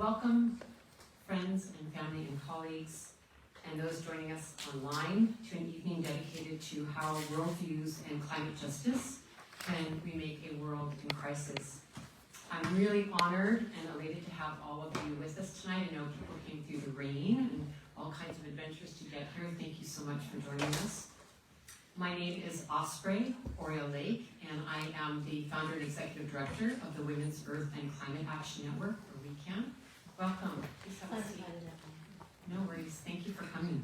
welcome friends and family and colleagues and those joining us online to an evening dedicated to how worldviews and climate justice can remake a world in crisis. I'm really honored and elated to have all of you with us tonight. I know people came through the rain and all kinds of adventures to get here. Thank you so much for joining us. My name is Osprey, Orielle, and I am the founder and executive director of the Women's Earth and Climate Action Network, or WECAN. Welcome. Please have a seat. No worries. Thank you for coming.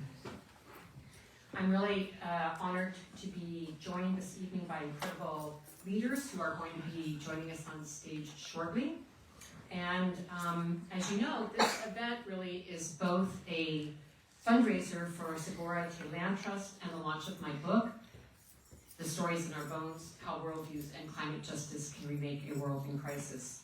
I'm really honored to be joined this evening by incredible leaders who are going to be joining us on stage shortly. And as you know, this event really is both a fundraiser for Sogorea Te Land Trust and the launch of my book, The Stories in Our Bones, How Worldviews and Climate Justice Can Remake a World in Crisis.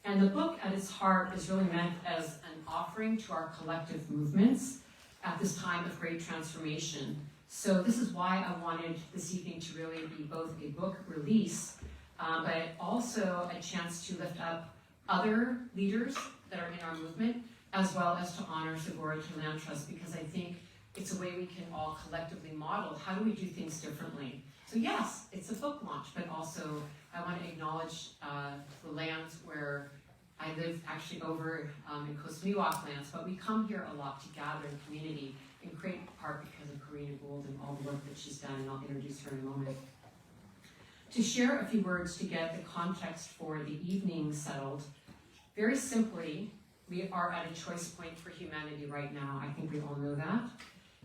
And the book at its heart is really meant as an offering to our collective movements at this time of great transformation. So this is why I wanted this evening to really be both a book release, but also a chance to lift up other leaders that are in our movement, as well as to honor Sogorea Te Land Trust, because I think it's a way we can all collectively model how do we do things differently. So yes, it's a book launch, but also I want to acknowledge the lands where I live actually over in Coast Miwok lands, but we come here a lot to gather in community, in great part because of Corrina Gould and all the work that she's done, and I'll introduce her in a moment. To share a few words to get the context for the evening settled, very simply, we are at a choice point for humanity right now. I think we all know that.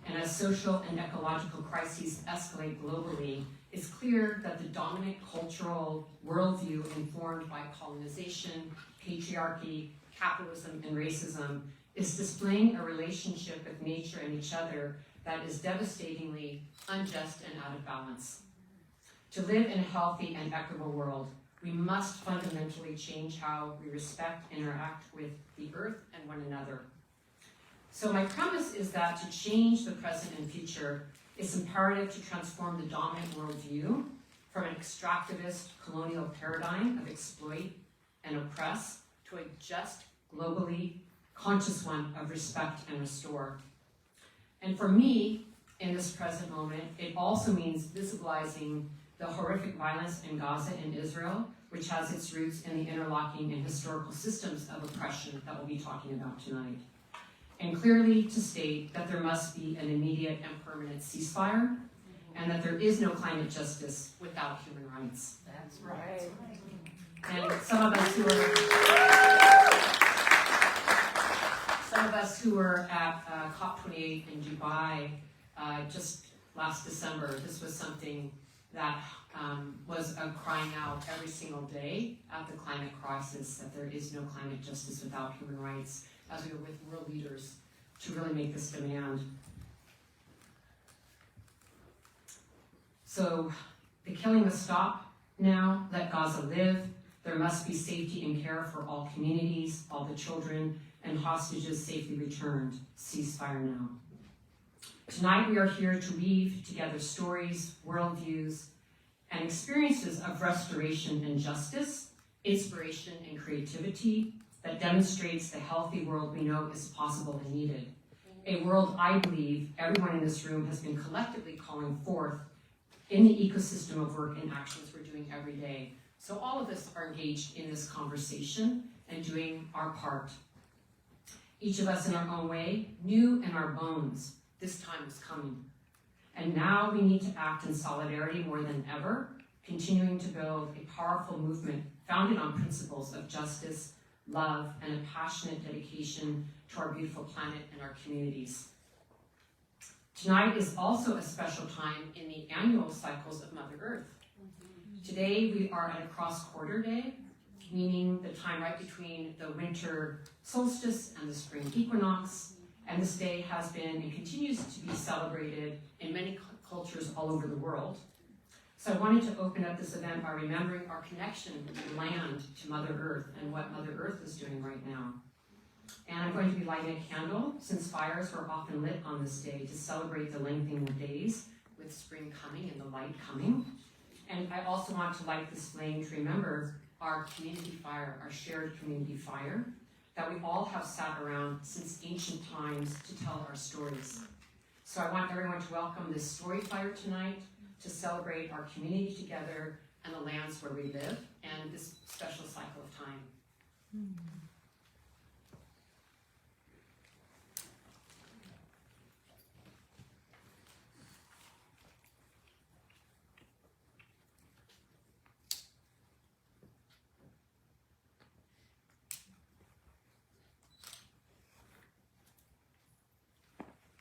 And as social and ecological crises escalate globally, it's clear that the dominant cultural worldview informed by colonization, patriarchy, capitalism, and racism is displaying a relationship with nature and each other that is devastatingly unjust and out of balance. To live in a healthy and equitable world, we must fundamentally change how we respect and interact with the earth and one another. So my premise is that to change the present and future, it's imperative to transform the dominant worldview from an extractivist colonial paradigm of exploit and oppress to a just, globally conscious one of respect and restore. And for me, in this present moment, it also means visibilizing the horrific violence in Gaza and Israel, which has its roots in the interlocking and historical systems of oppression that we'll be talking about tonight. And clearly to state that there must be an immediate and permanent ceasefire, and that there is no climate justice without human rights. That's right. And some of us who were at COP28 in Dubai just last December, this was something that was a crying out every single day at the climate crisis, that there is no climate justice without human rights, as we were with world leaders to really make this demand. So the killing must stop now. Let Gaza live. There must be safety and care for all communities, all the children, and hostages safely returned. Ceasefire now. Tonight we are here to weave together stories, worldviews, and experiences of restoration and justice, inspiration and creativity that demonstrates the healthy world we know is possible and needed. A world I believe everyone in this room has been collectively calling forth in the ecosystem of work and actions we're doing every day. So all of us are engaged in this conversation and doing our part. Each of us in our own way knew in our bones this time was coming. And now we need to act in solidarity more than ever, continuing to build a powerful movement founded on principles of justice, love, and a passionate dedication to our beautiful planet and our communities. Tonight is also a special time in the annual cycles of Mother Earth. Today we are at a cross-quarter day, meaning the time right between the winter solstice and the spring equinox, and this day has been and continues to be celebrated in many cultures all over the world. So I wanted to open up this event by remembering our connection to land, to Mother Earth, and what Mother Earth is doing right now. And I'm going to be lighting a candle, since fires were often lit on this day to celebrate the lengthening of days with spring coming and the light coming. And I also want to light this flame to remember our community fire, our shared community fire, that we all have sat around since ancient times to tell our stories. So I want everyone to welcome this story fire tonight to celebrate our community together and the lands where we live and this special cycle of time.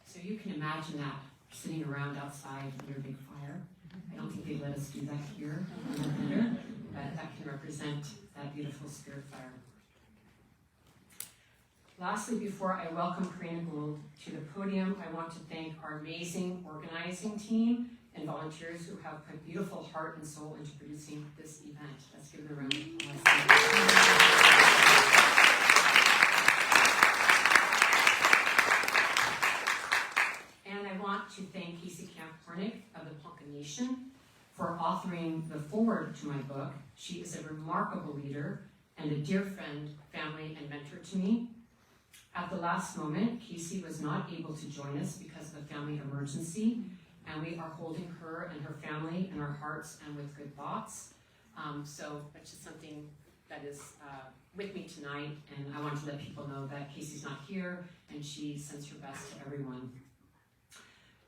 So you can imagine that, sitting around outside under a big fire. I don't think they let us do that here in the winter, but that can represent that beautiful spirit fire. Lastly, before I welcome Corrina Gould to the podium, I want to thank our amazing organizing team and volunteers who have put beautiful heart and soul into producing this event. Let's give them a round of applause. To thank Casey Camp-Hornick of the Ponca Nation for authoring the foreword to my book. She is a remarkable leader and a dear friend, family, and mentor to me. At the last moment, Casey was not able to join us because of a family emergency, and we are holding her and her family in our hearts and with good thoughts. So that's just something that is with me tonight, and I want to let people know that Casey's not here, and she sends her best to everyone.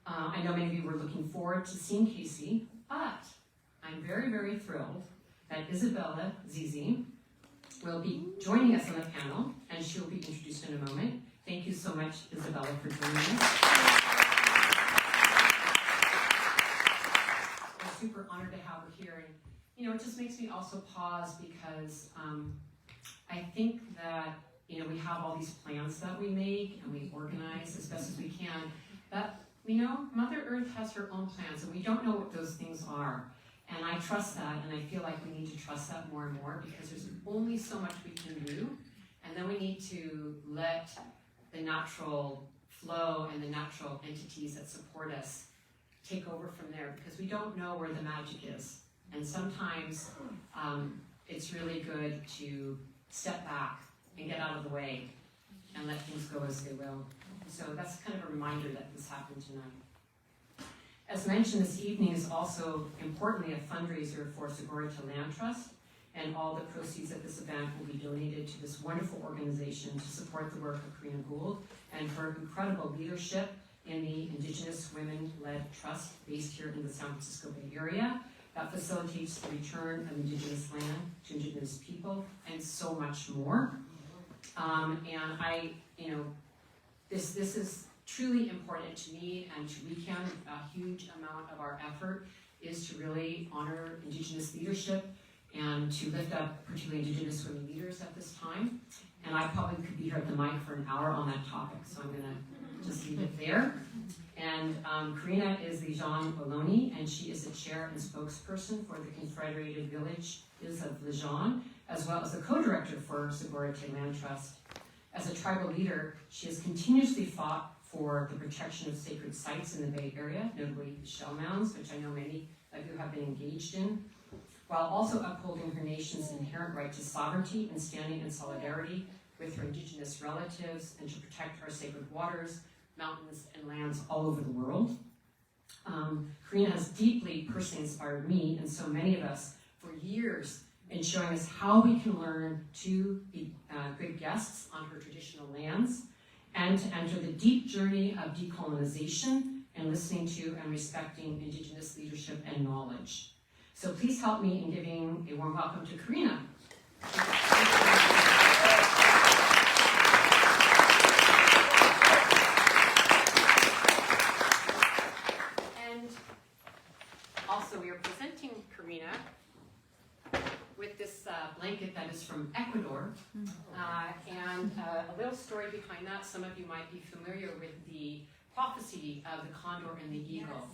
I know many of you were looking forward to seeing Casey, but I'm very, very thrilled that Isabella Zizi will be joining us on the panel, and she'll be introduced in a moment. Thank you so much, Isabella, for joining us. I'm super honored to have her here, and it just makes me also pause because I think that we have all these plans that we make and we organize as best as we can, but Mother Earth has her own plans, and we don't know what those things are. And I trust that, and I feel like we need to trust that more and more because there's only so much we can do, and then we need to let the natural flow and the natural entities that support us take over from there because we don't know where the magic is. And sometimes it's really good to step back and get out of the way and let things go as they will. So that's kind of a reminder that this happened tonight. As mentioned, this evening is also importantly a fundraiser for Sogorea Te Land Trust, and all the proceeds of this event will be donated to this wonderful organization to support the work of Corrina Gould and her incredible leadership in the Indigenous Women-led trust based here in the San Francisco Bay Area that facilitates the return of Indigenous land to Indigenous people and so much more. This is truly important to me and to WECAN. A huge amount of our effort is to really honor Indigenous leadership and to lift up particularly Indigenous women leaders at this time. And I probably could be here at the mic for an hour on that topic, so I'm going to just leave it there. And Corrina is Lisjan Ohlone, and she is the chair and spokesperson for the Confederated villages of Lisjan, as well as the co-director for Sogorea Te Land Trust. As a tribal leader, she has continuously fought for the protection of sacred sites in the Bay Area, notably the shell mounds, which I know many of you have been engaged in, while also upholding her nation's inherent right to sovereignty and standing in solidarity with her Indigenous relatives and to protect our sacred waters, mountains, and lands all over the world. Corrina has deeply personally inspired me and so many of us for years in showing us how we can learn to be good guests on her traditional lands and to enter the deep journey of decolonization and listening to and respecting Indigenous leadership and knowledge. So please help me in giving a warm welcome to Corrina. And also we are presenting Corrina with this blanket that is from Ecuador, and a little story behind that. Some of you might be familiar with the prophecy of the condor and the eagle.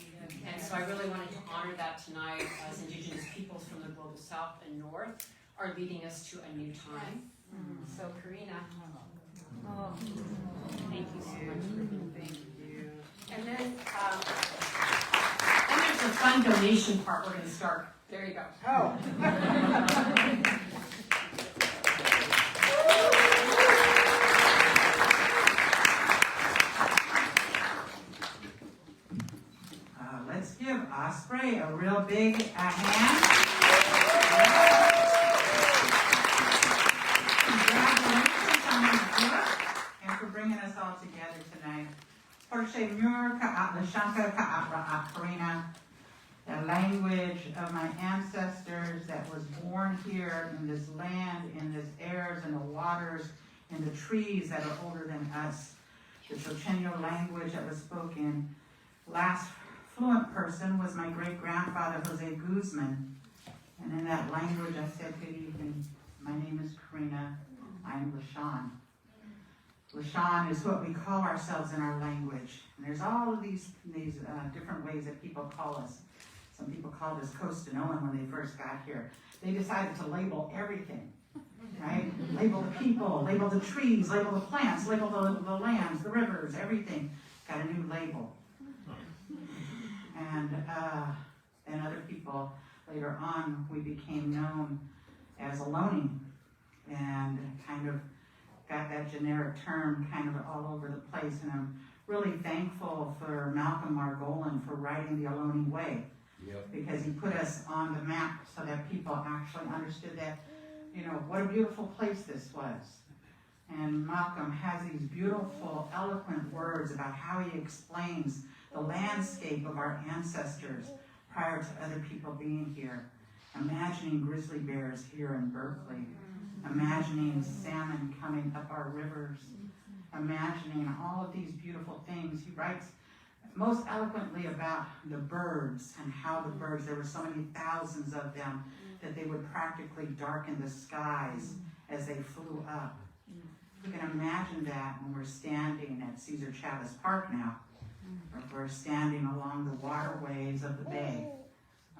And so I really wanted to honor that tonight as Indigenous peoples from the global south and north are leading us to a new time. So Corrina, thank you so much for being here. Thank you. And then there's a fun donation part we're going to start. There you go. Oh. big hand. Congratulations on your book and for bringing us all together tonight. Porche Mur Ka'at Lishanka Ka'at Corrina, the language of my ancestors that was born here in this land, in this airs and the waters, in the trees that are older than us. The Chochenyo language that was spoken. Last fluent person was my great-grandfather, Jose Guzman. And in that language I said, good evening, my name is Corrina, I'm Lisjan. Lisjan is what we call ourselves in our language. And there's all of these different ways that people call us. Some people called us Costanoan when they first got here. They decided to label everything, right? Label the people, label the trees, label the plants, label the lands, the rivers, everything. Got a new label. And then other people, later on, we became known as Ohlone and kind of got that generic term kind of all over the place. And I'm really thankful for Malcolm Margolin for writing the Ohlone Way. Yep. Because he put us on the map so that people actually understood that, you know, what a beautiful place this was. And Malcolm has these beautiful, eloquent words about how he explains the landscape of our ancestors prior to other people being here. Imagining grizzly bears here in Berkeley. Imagining salmon coming up our rivers. Imagining all of these beautiful things. He writes most eloquently about the birds and how the birds, there were so many thousands of them that they would practically darken the skies as they flew up. You can imagine that when we're standing at Cesar Chavez Park now, or if we're standing along the waterways of the bay,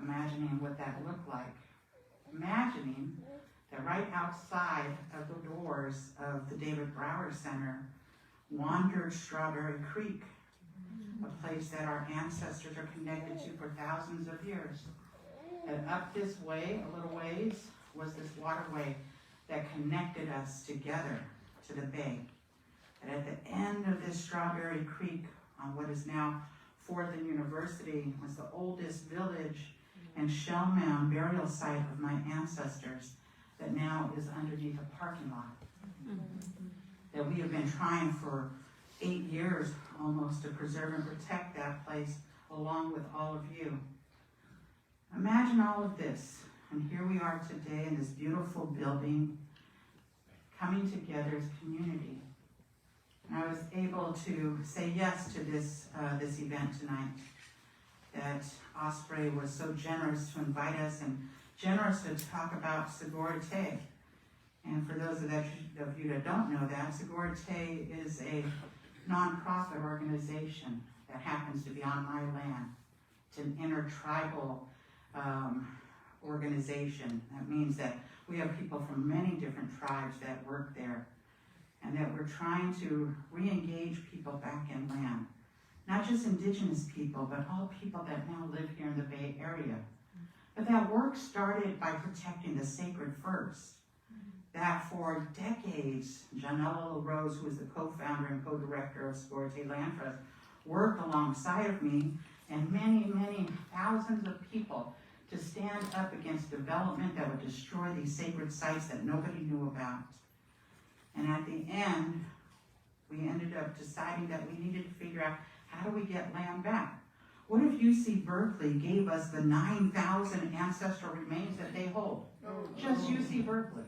imagining what that looked like. Imagining that right outside of the doors of the David Brower Center wandered Strawberry Creek, a place that our ancestors are connected to for thousands of years. And up this way, a little ways, was this waterway that connected us together to the bay. And at the end of this Strawberry Creek, on what is now Fort Lee University, was the oldest village and shell mound burial site of my ancestors that now is underneath a parking lot. That we have been trying for 8 years almost to preserve and protect that place along with all of you. Imagine all of this, and here we are today in this beautiful building coming together as community. And I was able to say yes to this event tonight, that Osprey was so generous to invite us and generous to talk about Sogorea Te. And for those of you that don't know that, Sogorea Te is a nonprofit organization that happens to be on my land. It's an intertribal organization. That means that we have people from many different tribes that work there, and that we're trying to re-engage people back in land. Not just indigenous people, but all people that now live here in the Bay Area. But that work started by protecting the sacred first. That for decades, Janella LaRose, who is the co-founder and co-director of Sogorea Te Land Trust, worked alongside of me and many, many thousands of people to stand up against development that would destroy these sacred sites that nobody knew about. And at the end, we ended up deciding that we needed to figure out, how do we get land back? What if UC Berkeley gave us the 9,000 ancestral remains that they hold? Just UC Berkeley.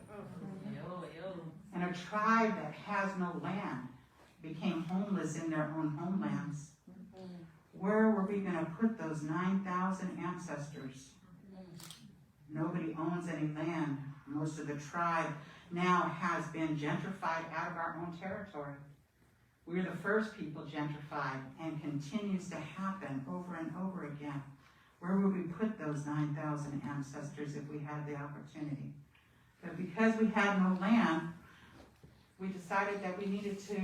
And a tribe that has no land became homeless in their own homelands. Where were we going to put those 9,000 ancestors? Nobody owns any land. Most of the tribe now has been gentrified out of our own territory. We're the first people gentrified, and continues to happen over and over again. Where would we put those 9,000 ancestors if we had the opportunity? But because we had no land, we decided that we needed to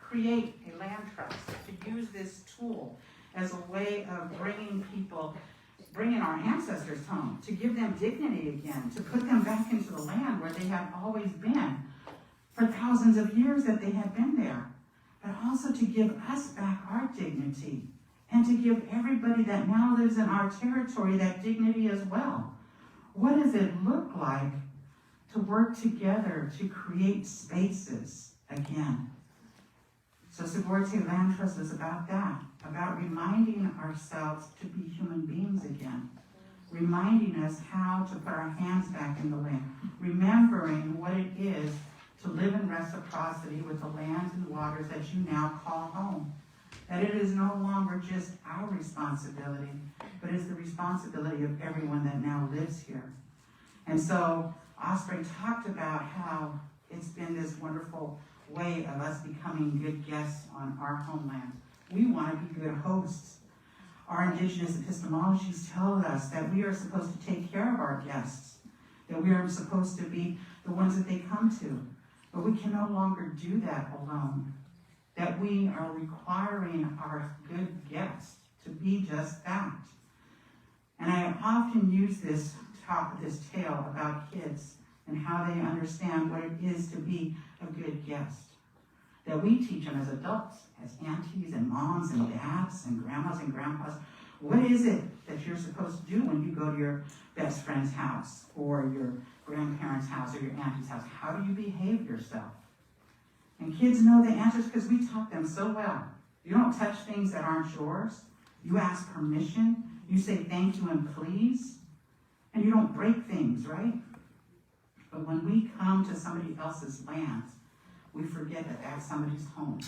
create a land trust, to use this tool as a way of bringing our ancestors home, to give them dignity again, to put them back into the land where they have always been for thousands of years that they had been there, but also to give us back our dignity and to give everybody that now lives in our territory that dignity as well. What does it look like to work together to create spaces again? So Sogorea Te Land Trust is about that, about reminding ourselves to be human beings again, reminding us how to put our hands back in the land, remembering what it is to live in reciprocity with the lands and waters that you now call home. That it is no longer just our responsibility, but it's the responsibility of everyone that now lives here. And so Osprey talked about how it's been this wonderful way of us becoming good guests on our homeland. We want to be good hosts. Our indigenous epistemologies tell us that we are supposed to take care of our guests, that we are supposed to be the ones that they come to. But we can no longer do that alone. That we are requiring our good guests to be just that. And I often use this tale about kids and how they understand what it is to be a good guest. That we teach them as adults, as aunties and moms and dads and grandmas and grandpas, what is it that you're supposed to do when you go to your best friend's house or your grandparents' house or your auntie's house? How do you behave yourself? And kids know the answers because we taught them so well. You don't touch things that aren't yours. You ask permission. You say thank you and please. And you don't break things, right? But when we come to somebody else's land, we forget that that's somebody's home.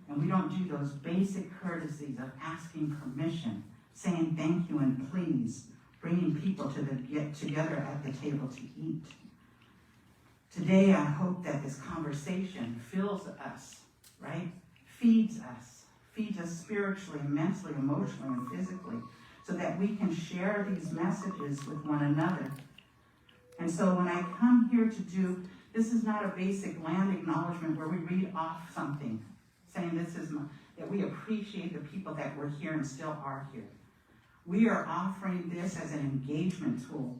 And we don't do those basic courtesies of asking permission, saying thank you and please, bringing people to get together at the table to eat. Today, I hope that this conversation fills us, right? Feeds us spiritually, mentally, emotionally, and physically, so that we can share these messages with one another. And so when I come here to do, this is not a basic land acknowledgement where we read off something, saying that we appreciate the people that were here and still are here. We are offering this as an engagement tool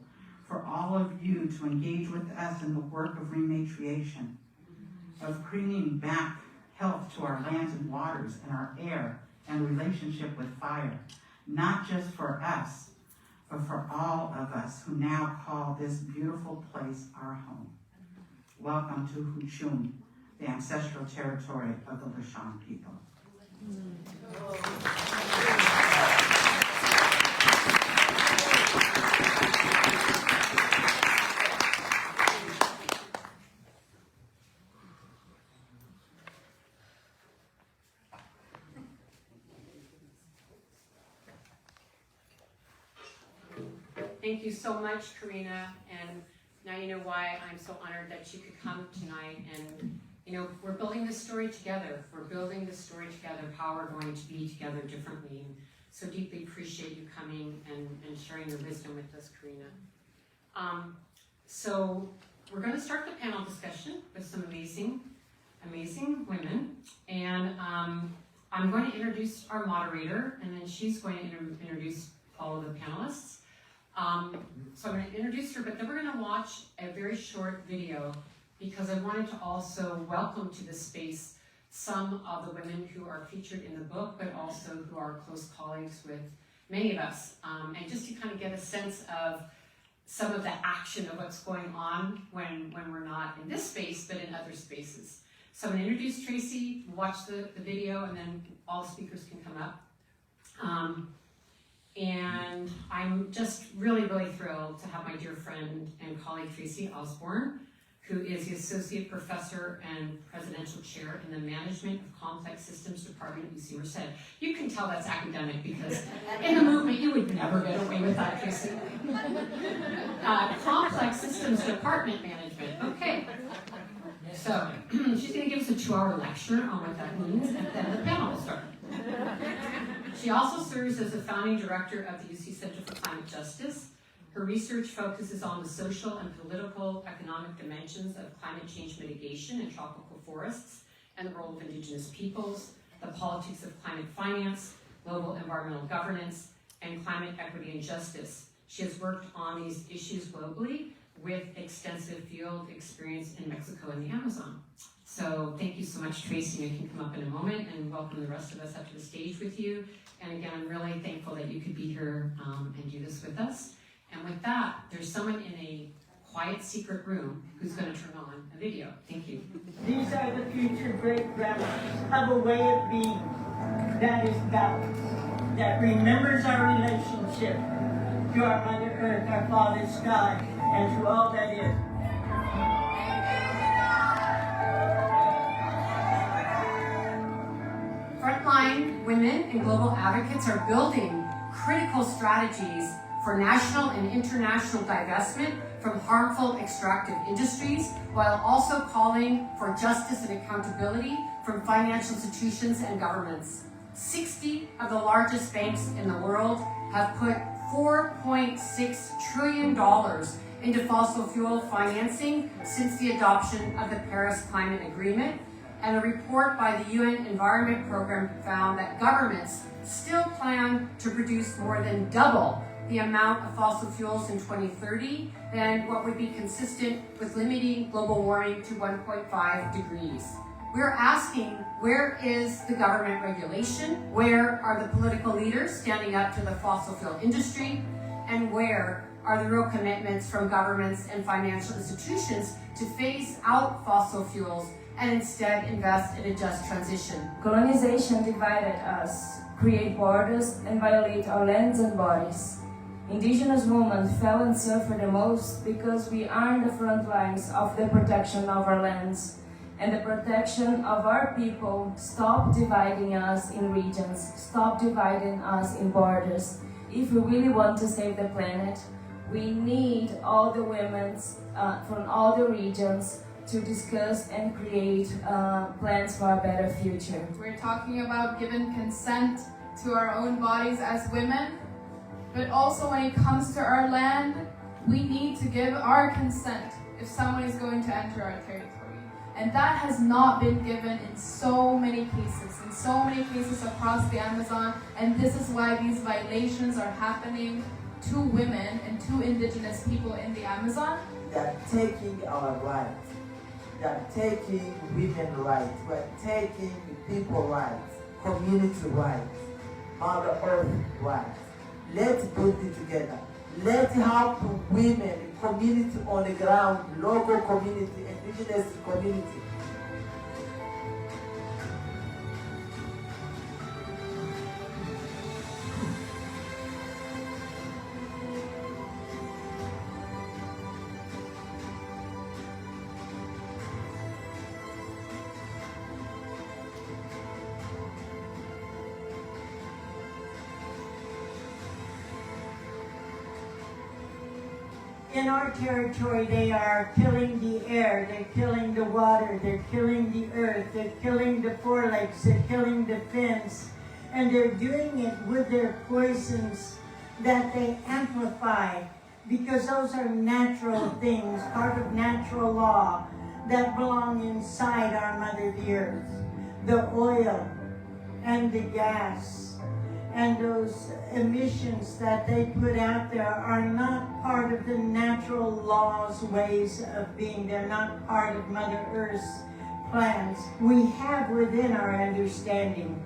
for all of you to engage with us in the work of rematriation, of bringing back health to our lands and waters and our air and relationship with fire, not just for us, but for all of us who now call this beautiful place our home. Welcome to Huchum, the ancestral territory of the Lisjan people. Thank you so much, Corrina, and now you know why I'm so honored that you could come tonight. And we're building this story together. We're building this story together, how we're going to be together differently. And so deeply appreciate you coming and sharing your wisdom with us, Corrina. So we're going to start the panel discussion with some amazing women. And I'm going to introduce our moderator, and then she's going to introduce all of the panelists. So I'm going to introduce her, but then we're going to watch a very short video because I wanted to also welcome to this space some of the women who are featured in the book, but also who are close colleagues with many of us, and just to kind of get a sense of some of the action of what's going on when we're not in this space, but in other spaces. So I'm going to introduce Tracey, watch the video, and then all speakers can come up. And I'm just really, really thrilled to have my dear friend and colleague Tracey Osborne, who is the Associate Professor and Presidential Chair in the Management of Complex Systems Department at UC Merced. You can tell that's academic because in the movement you would never get away with that, Tracey. Complex Systems Department Management, okay. So she's going to give us a 2-hour lecture on what that means, and then the panel will start. She also serves as the founding director of the UC Center for Climate Justice. Her research focuses on the social and political economic dimensions of climate change mitigation in tropical forests and the role of indigenous peoples, the politics of climate finance, global environmental governance, and climate equity and justice. She has worked on these issues globally with extensive field experience in Mexico and the Amazon. So So thank you so much, Tracey. You can come up in a moment and welcome the rest of us up to the stage with you. And again, I'm really thankful that you could be here and do this with us. And with that, there's someone in a quiet secret room who's going to turn on a video. Thank you. These are the future great-grandmothers have a way of being that is balanced, that remembers our relationship to our Mother Earth, our Father Sky, and to all that is. Frontline women and global advocates are building critical strategies for national and international divestment from harmful extractive industries, while also calling for justice and accountability from financial institutions and governments. 60 of the largest banks in the world have put $4.6 trillion into fossil fuel financing since the adoption of the Paris Climate Agreement. And a report by the UN Environment Program found that governments still plan to produce more than double the amount of fossil fuels in 2030 than what would be consistent with limiting global warming to 1.5 degrees. We're asking, where is the government regulation? Where are the political leaders standing up to the fossil fuel industry? And where are the real commitments from governments and financial institutions to phase out fossil fuels and instead invest in a just transition? Colonization divided us, create borders, and violate our lands and bodies. Indigenous women fell and suffered the most because we are in the front lines of the protection of our lands and the protection of our people. Stop dividing us in regions, stop dividing us in borders. If we really want to save the planet, we need all the women from all the regions to discuss and create plans for a better future. We're talking about giving consent to our own bodies as women, but also when it comes to our land, we need to give our consent if someone is going to enter our territory. And that has not been given in so many cases across the Amazon, and this is why these violations are happening to women and to indigenous people in the Amazon. They're taking our rights. They're taking women's rights. We're taking people rights, community rights, Mother Earth rights. Let's put it together. Let's help women, community on the ground, local community, indigenous community. In our territory, they are killing the air, they're killing the water, they're killing the earth, they're killing the forelegs, they're killing the fins, and they're doing it with their poisons that they amplify, because those are natural things, part of natural law that belong inside our Mother the Earth. The oil and the gas and those emissions that they put out there are not part of the natural laws, ways of being. They're not part of Mother Earth's plans. We have within our understanding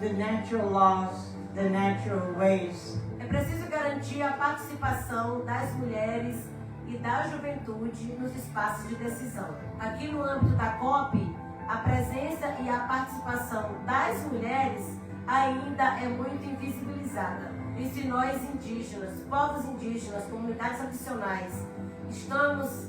the natural laws, the natural ways. É preciso garantir a participação das mulheres e da juventude nos espaços de decisão. Aqui no âmbito da COP, a presença e a participação das mulheres ainda é muito invisibilizada. E se nós indígenas, povos indígenas, comunidades tradicionais, estamos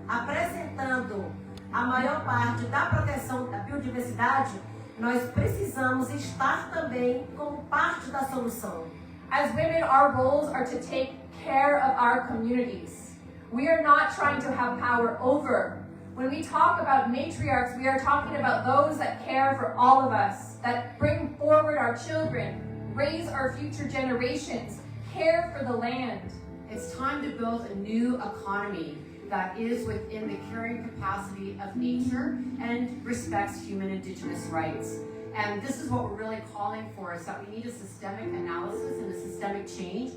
apresentando a maior parte da proteção da biodiversidade, nós precisamos estar também como parte da solução. As women, our roles are to take care of our communities. We are not trying to have power over. When we talk about matriarchs, we are talking about those that care for all of us, that bring forward our children, raise our future generations, care for the land. It's time to build a new economy that is within the carrying capacity of nature and respects human indigenous rights. And this is what we're really calling for, is that we need a systemic analysis and a systemic change.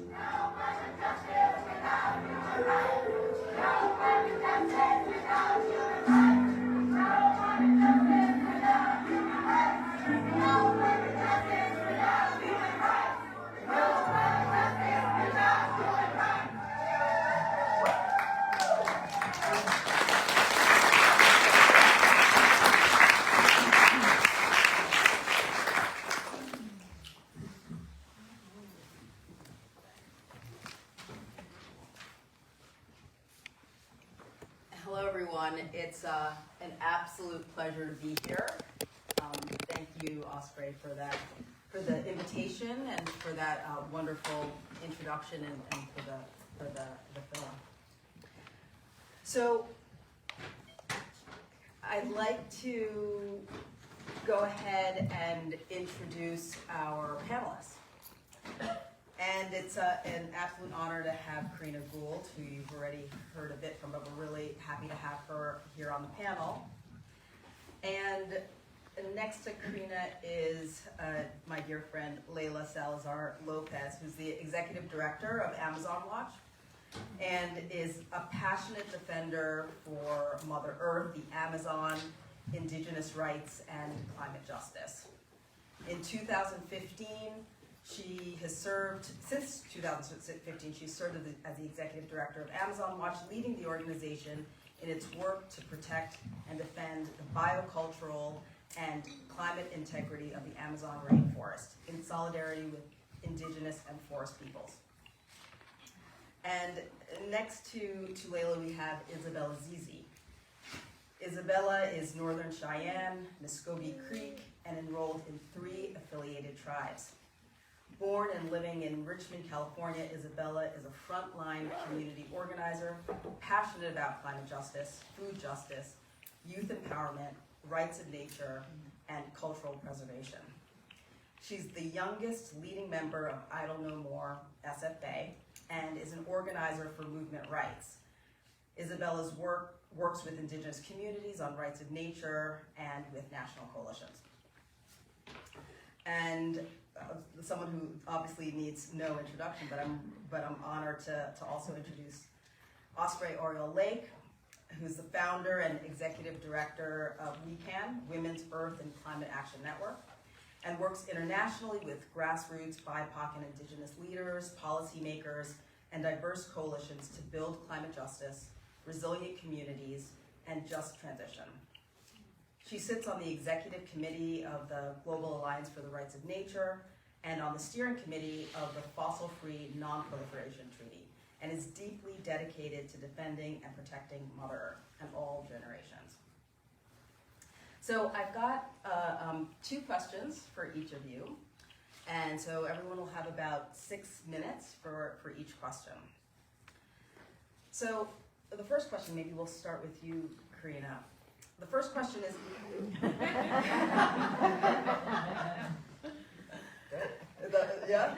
It's an absolute pleasure to be here. Thank you, Osprey, for the invitation and for that wonderful introduction and for the film. So I'd like to go ahead and introduce our panelists. And it's an absolute honor to have Corrina Gould, who you've already heard a bit from, but we're really happy to have her here on the panel. And next to Corrina is my dear friend Layla Salazar Lopez, who's the executive director of Amazon Watch and is a passionate defender for Mother Earth, the Amazon, indigenous rights, and climate justice. In 2015, she has served, since 2015, she's served as the executive director of Amazon Watch, leading the organization in its work to protect and defend the biocultural and climate integrity of the Amazon rainforest in solidarity with indigenous and forest peoples. And next to Layla, we have Isabella Zizi. Isabella is Northern Cheyenne, Muscogee Creek, and enrolled in 3 affiliated tribes. Born and living in Richmond, California, Isabella is a frontline community organizer, passionate about climate justice, food justice, youth empowerment, rights of nature, and cultural preservation. She's the youngest leading member of Idle No More, SFA, and is an organizer for movement rights. Isabella's works with indigenous communities on rights of nature and with national coalitions. And someone who obviously needs no introduction, but I'm honored to also introduce Osprey Orielle Lake, who's the founder and executive director of WECAN, Women's Earth and Climate Action Network, and works internationally with grassroots, BIPOC and indigenous leaders, policymakers, and diverse coalitions to build climate justice, resilient communities, and just transition. She sits on the executive committee of the Global Alliance for the Rights of Nature and on the steering committee of the Fossil-Free Non-Proliferation Treaty, and is deeply dedicated to defending and protecting Mother Earth and all generations. So I've got 2 questions for each of you, and so everyone will have about 6 minutes for each question. So the first question, maybe we'll start with you, Corrina. The first question is, yeah?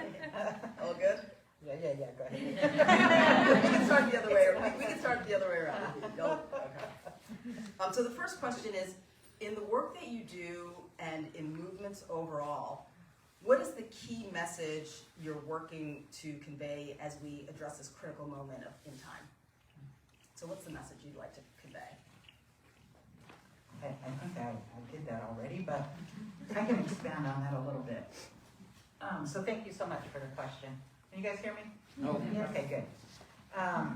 All good? Yeah, go ahead. We can start the other way around. We can start the other way around. Okay. So the first question is, in the work that you do and in movements overall, what is the key message you're working to convey as we address this critical moment in time? So what's the message you'd like to convey? I think I did that already, but I can expand on that a little bit. So thank you so much for the question. Can you guys hear me? No. Okay, good. I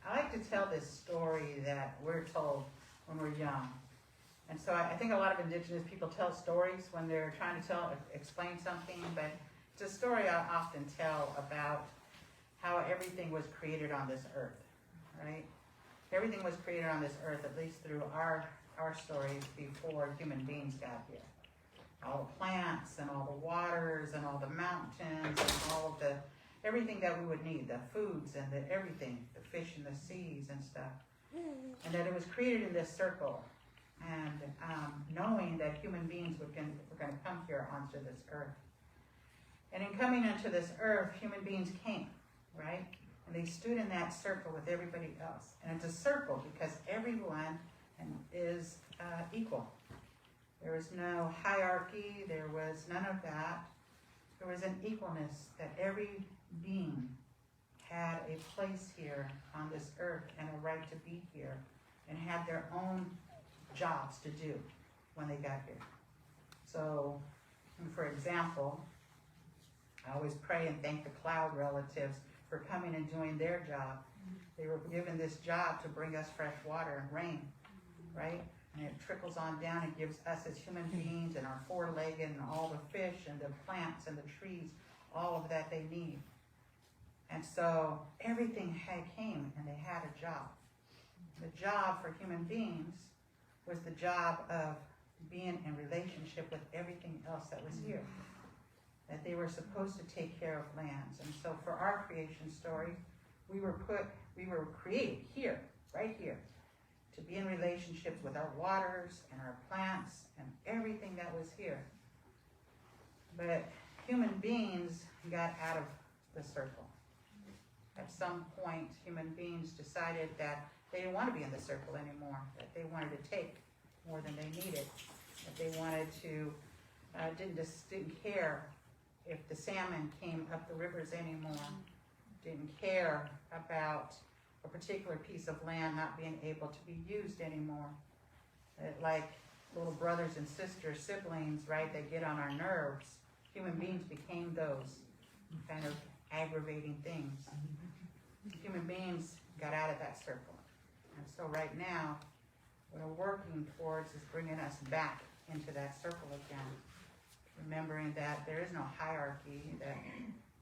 like to tell this story that we're told when we're young. And so I think a lot of indigenous people tell stories when they're trying to explain something, but it's a story I often tell about how everything was created on this earth, right? Everything was created on this earth, at least through our stories, before human beings got here. All the plants and all the waters and all the mountains and all of everything that we would need, the foods and the everything, the fish in the seas and stuff. And that it was created in this circle. And knowing that human beings were going to come here onto this earth. And in coming onto this earth, human beings came, right? And they stood in that circle with everybody else. And it's a circle because everyone is equal. There was no hierarchy. There was none of that. There was an equalness that every being had a place here on this earth and a right to be here and had their own jobs to do when they got here. So, for example, I always pray and thank the cloud relatives for coming and doing their job. They were given this job to bring us fresh water and rain, right? And it trickles on down and gives us as human beings and our four-legged and all the fish and the plants and the trees, all of that they need. And so everything came and they had a job. The job for human beings was the job of being in relationship with everything else that was here. That they were supposed to take care of lands. And so for our creation story, we were created here, right here, to be in relationships with our waters and our plants and everything that was here. But human beings got out of the circle. At some point, human beings decided that they didn't want to be in the circle anymore, that they wanted to take more than they needed, that they wanted to, didn't care if the salmon came up the rivers anymore, didn't care about a particular piece of land not being able to be used anymore. Like little brothers and sisters, siblings, right, that get on our nerves. Human beings became those kind of aggravating things. Human beings got out of that circle. And so right now, what we're working towards is bringing us back into that circle again. Remembering that there is no hierarchy, that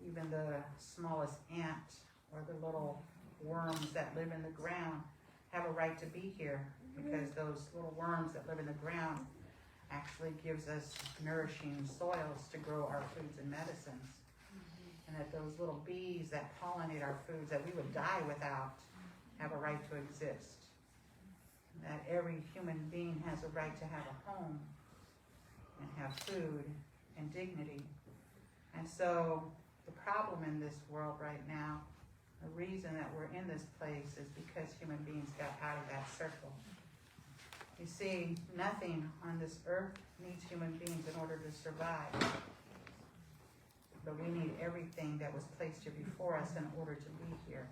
even the smallest ant or the little worms that live in the ground have a right to be here, because those little worms that live in the ground actually gives us nourishing soils to grow our foods and medicines. And that those little bees that pollinate our foods that we would die without have a right to exist. And that every human being has a right to have a home and have food and dignity. And so the problem in this world right now, the reason that we're in this place, is because human beings got out of that circle. You see, nothing on this earth needs human beings in order to survive. But we need everything that was placed here before us in order to be here.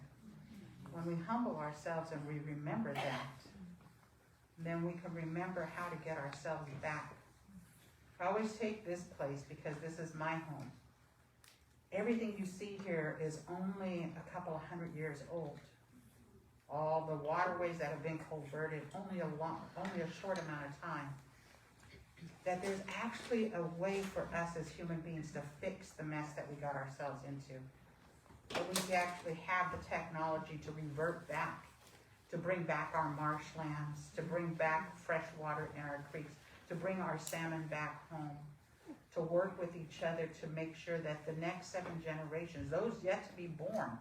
When we humble ourselves and we remember that, then we can remember how to get ourselves back. I always take this place because this is my home. Everything you see here is only a couple of 100 years old. All the waterways that have been culverted, only a short amount of time. That there's actually a way for us as human beings to fix the mess that we got ourselves into. That we actually have the technology to revert back, to bring back our marshlands, to bring back fresh water in our creeks, to bring our salmon back home, to work with each other to make sure that the next 7 generations, those yet to be born,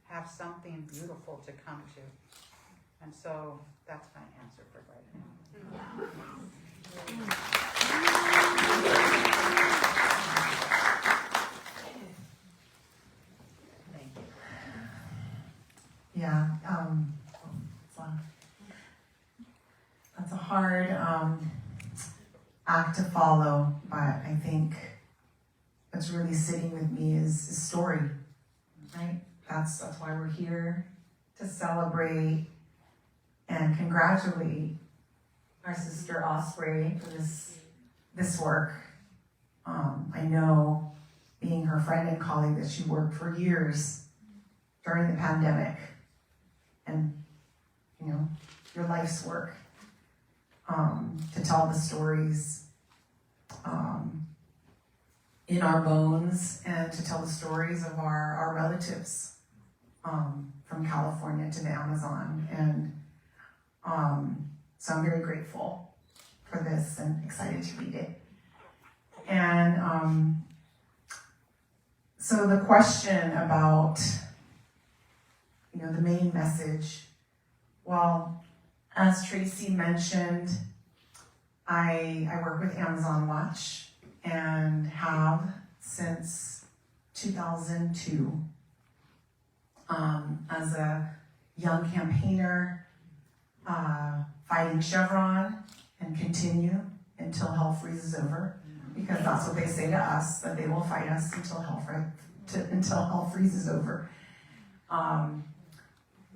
have something beautiful to come to. And so that's my answer for right now. Thank you. Yeah, that's a hard act to follow, but I think what's really sitting with me is story, right? That's why we're here, to celebrate and congratulate our sister Osprey for this work. I know, being her friend and colleague, that she worked for years during the pandemic, and your life's work to tell the stories in our bones, and to tell the stories of our relatives from California to the Amazon. And so I'm very grateful for this and excited to read it. And so the question about the main message, well, as Tracey mentioned, I work with Amazon Watch and have since 2002 as a young campaigner, fighting Chevron, and continue until hell freezes over, because that's what they say to us, that they will fight us until hell freezes over.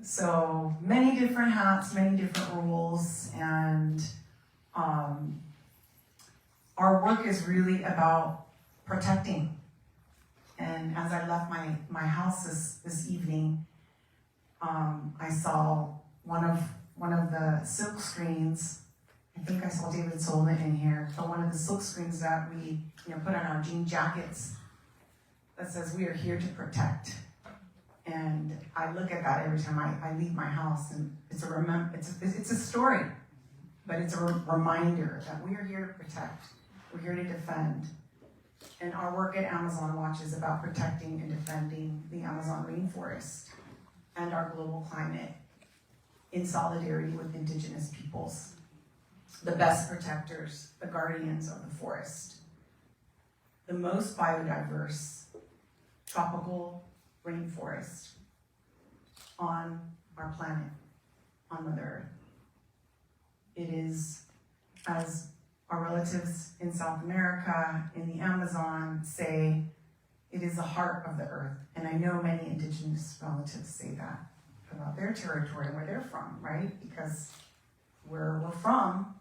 So many different hats, many different roles, and our work is really about protecting. And as I left my house this evening, I saw one of the silk screens. I think I saw David Solomon in here, but one of the silk screens that we put on our jean jackets that says, "We are here to protect." And I look at that every time I leave my house, and it's a story, but it's a reminder that we are here to protect, we're here to defend. And our work at Amazon Watch is about protecting and defending the Amazon rainforest and our global climate in solidarity with indigenous peoples, the best protectors, the guardians of the forest, the most biodiverse tropical rainforest on our planet, on Mother Earth. It is, as our relatives in South America, in the Amazon say, it is the heart of the earth. And I know many indigenous relatives say that about their territory, where they're from, right? Because where we're from,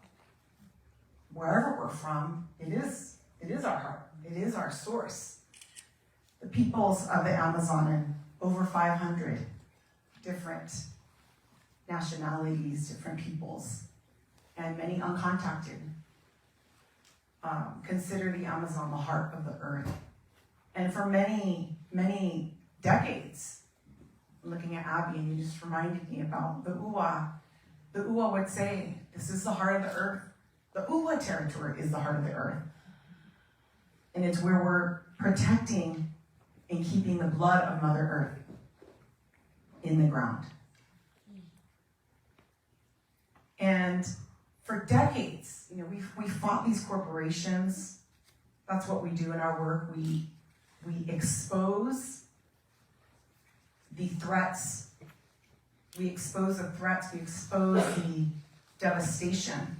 wherever we're from, it is our heart. It is our source. The peoples of the Amazon, and over 500 different nationalities, different peoples, and many uncontacted, consider the Amazon the heart of the earth. And for many, many decades, looking at Abby, and you just reminded me about the Uwa. The Uwa would say, this is the heart of the earth. The Uwa territory is the heart of the earth. And it's where we're protecting and keeping the blood of Mother Earth in the ground. And for decades, we fought these corporations. That's what we do in our work. We expose the threats. We expose the threats. We expose the devastation.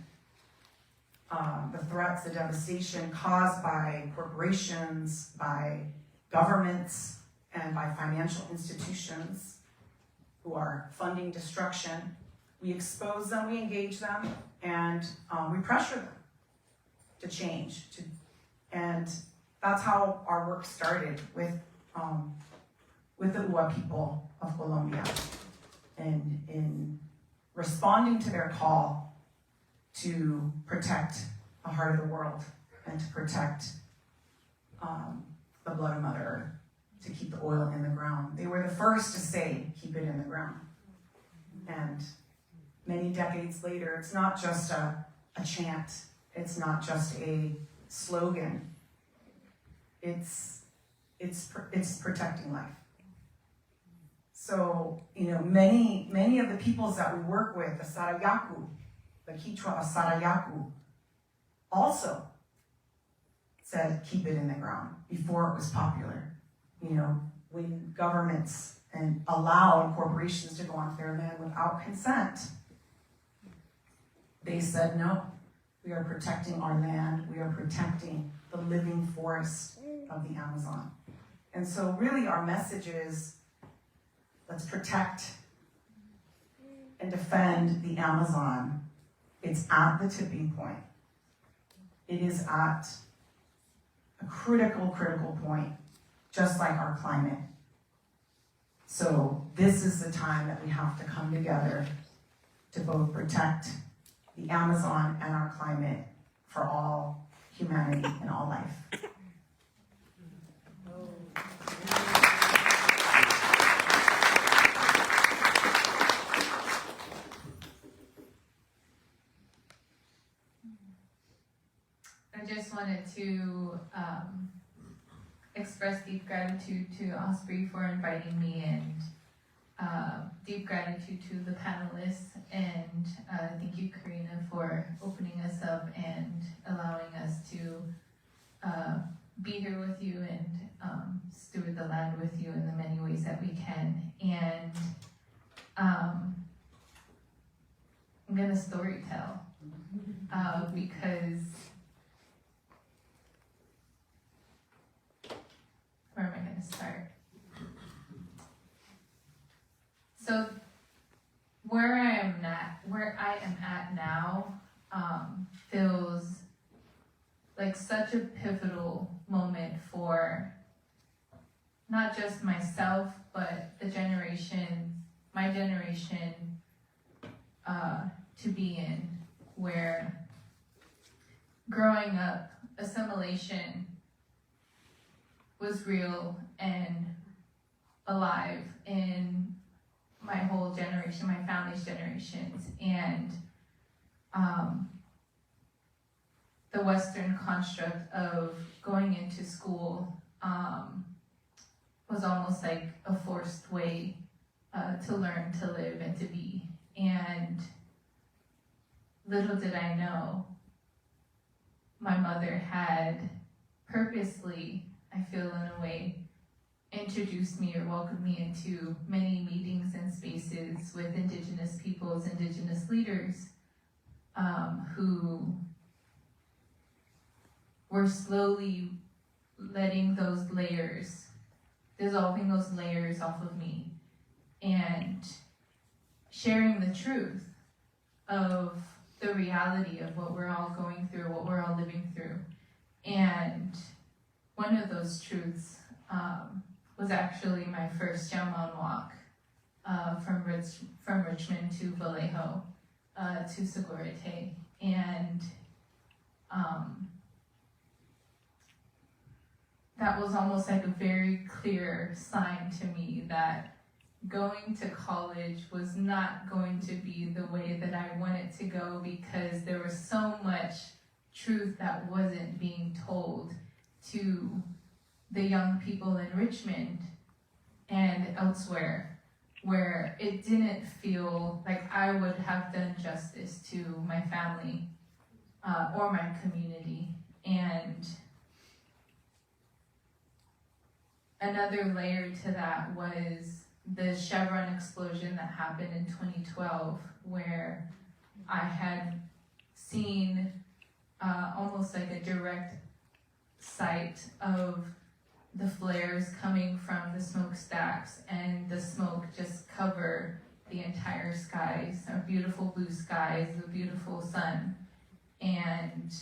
The threats, the devastation caused by corporations, by governments, and by financial institutions who are funding destruction. We expose them, we engage them, and we pressure them to change. And that's how our work started with the Uwa people of Colombia, and in responding to their call to protect the heart of the world and to protect the blood of Mother Earth, to keep the oil in the ground. They were the first to say, keep it in the ground. And many decades later, it's not just a chant, it's not just a slogan, it's protecting life. So, many of the peoples that we work with, the Sarayaku, the Quechua of Sarayaku, also said keep it in the ground before it was popular. When governments and allowed corporations to go onto their land without consent, they said no, we are protecting our land, we are protecting the living forest of the Amazon. And so really our message is, let's protect and defend the Amazon. It's at the tipping point. It is at a critical point, just like our climate. So this is the time that we have to come together to both protect the Amazon and our climate for all humanity and all life. I just wanted to express deep gratitude to Osprey for inviting me, and deep gratitude to the panelists, and thank you, Corrina, for opening us up and allowing us to be here with you and steward the land with you in the many ways that we can. And I'm gonna story tell because where am I going to start? So where I am at now feels like such a pivotal moment for not just myself, but my generation to be in, where growing up, assimilation was real, and alive in my whole generation, my family's generations, and the Western construct of going into school was almost like a forced way to learn, to live, and to be. And little did I know, my mother had purposely, I feel in a way, introduced me or welcomed me into many meetings and spaces with Indigenous peoples, Indigenous leaders, who were slowly letting those layers, dissolving those layers off of me, and sharing the truth of the reality of what we're all going through, what we're all living through. And one of those truths was actually my first Jamon walk from Richmond to Vallejo to Sogorea Te. And that was almost like a very clear sign to me that going to college was not going to be the way that I wanted to go, because there was so much truth that wasn't being told to the young people in Richmond and elsewhere, where it didn't feel like I would have done justice to my family or my community. And another layer to that was the Chevron explosion that happened in 2012, where I had seen almost like a direct sight of the flares coming from the smokestacks, and the smoke just covered the entire skies, our beautiful blue skies, the beautiful sun. And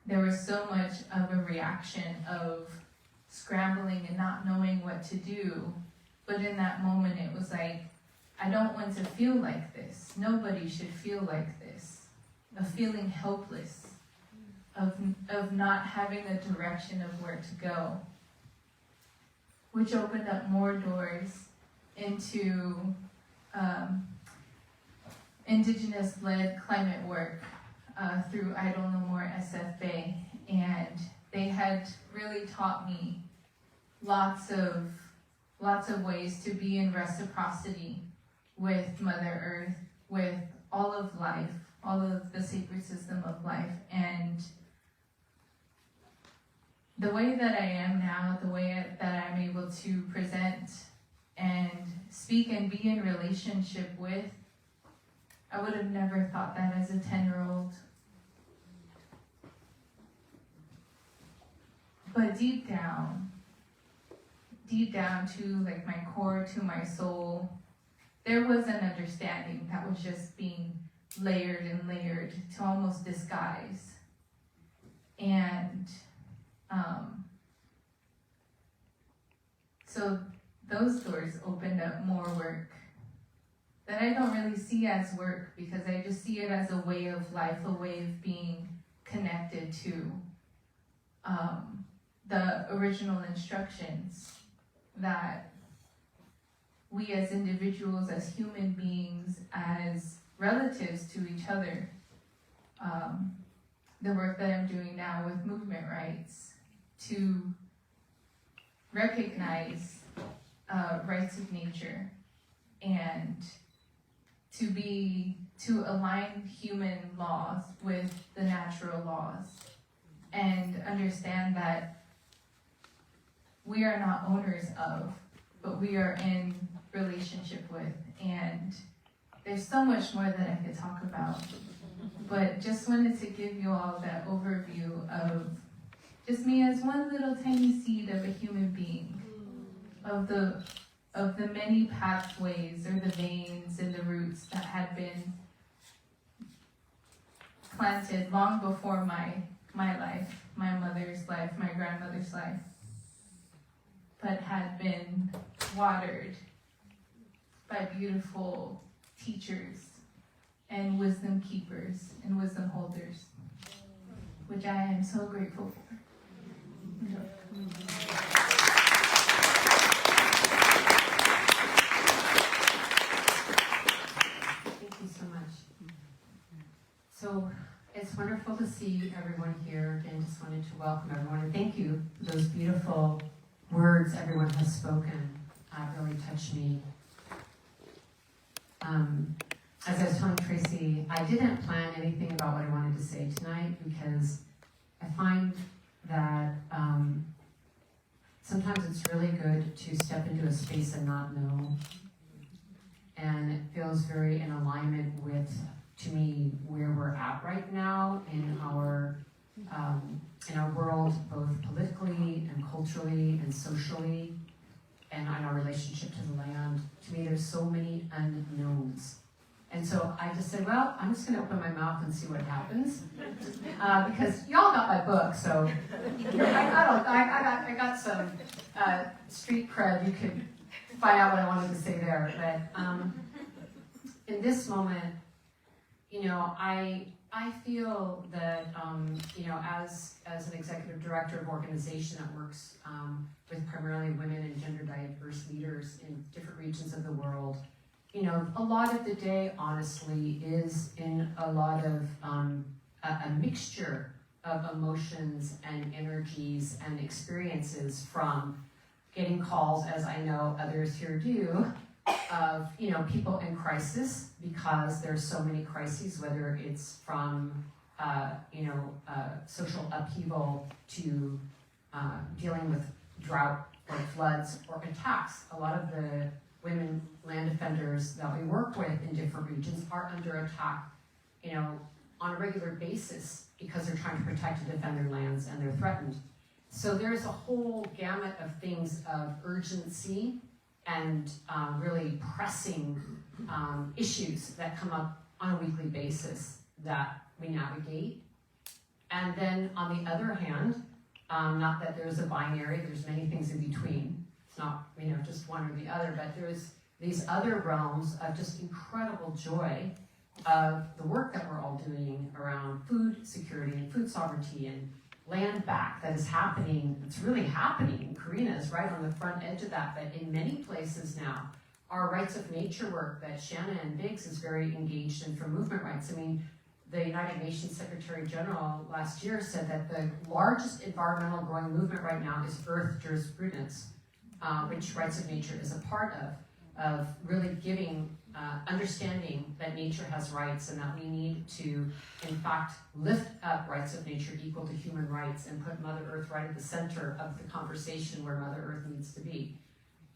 there was so much of a reaction of scrambling and not knowing what to do. But in that moment, it was like, I don't want to feel like this. Nobody should feel like this. Of feeling helpless, of not having a direction of where to go, which opened up more doors into Indigenous-led climate work through Idle No More SFA. And they had really taught me lots of ways to be in reciprocity with Mother Earth, with all of life, all of the sacred system of life. And the way that I am now, the way that I'm able to present and speak and be in relationship with, I would have never thought that as a 10-year-old. But deep down to like my core, to my soul, there was an understanding that was just being layered and layered to almost disguise. And so those doors opened up more work that I don't really see as work, because I just see it as a way of life, a way of being connected to the original instructions that we as individuals, as human beings, as relatives to each other, the work that I'm doing now with movement rights, to recognize rights of nature, and to align human laws with the natural laws, and understand that we are not owners of, but we are in relationship with. And there's so much more that I could talk about, but just wanted to give you all that overview of just me as one little tiny seed of a human being, of the many pathways or the veins and the roots that had been planted long before my life, my mother's life, my grandmother's life, but had been watered by beautiful teachers and wisdom keepers and wisdom holders, which I am so grateful for. it's wonderful to see everyone here, and just wanted to welcome everyone and thank you for those beautiful words everyone has spoken. Really touched me. As I was telling Tracey, I didn't plan anything about what I wanted to say tonight because I find that sometimes it's really good to step into a space and not know. And it feels very in alignment with, to me, where we're at right now in our world, both politically and culturally and socially, and in our relationship to the land. To me, there's so many unknowns. And so I just said, well, I'm just gonna open my mouth and see what happens. Because y'all got my book, so I got some street cred. You could find out what I wanted to say there. But in this moment, you know, I feel that, you know, as an executive director of an organization that works with primarily women and gender diverse leaders in different regions of the world, you know, a lot of the day, honestly, is in a lot of a mixture of emotions and energies and experiences, from getting calls, as I know others here do, of, you know, people in crisis because there's so many crises, whether it's from, social upheaval to dealing with drought or floods or attacks. A lot of the women land defenders that we work with in different regions are under attack, you know, on a regular basis because they're trying to protect and defend their lands and they're threatened. So there's a whole gamut of things of urgency and really pressing issues that come up on a weekly basis that we navigate. And then on the other hand, not that there's a binary, there's many things in between. It's not, you know, just one or the other, but there's these other realms of just incredible joy of the work that we're all doing around food security and food sovereignty and land back that is happening. It's really happening. Corrina is right on the front edge of that, but in many places now, our rights of nature work that Shannon Biggs is very engaged in for movement rights. I mean, the United Nations Secretary General last year said that the largest environmental growing movement right now is Earth jurisprudence, which rights of nature is a part of really giving, understanding that nature has rights and that we need to, in fact, lift up rights of nature equal to human rights and put Mother Earth right at the center of the conversation where Mother Earth needs to be,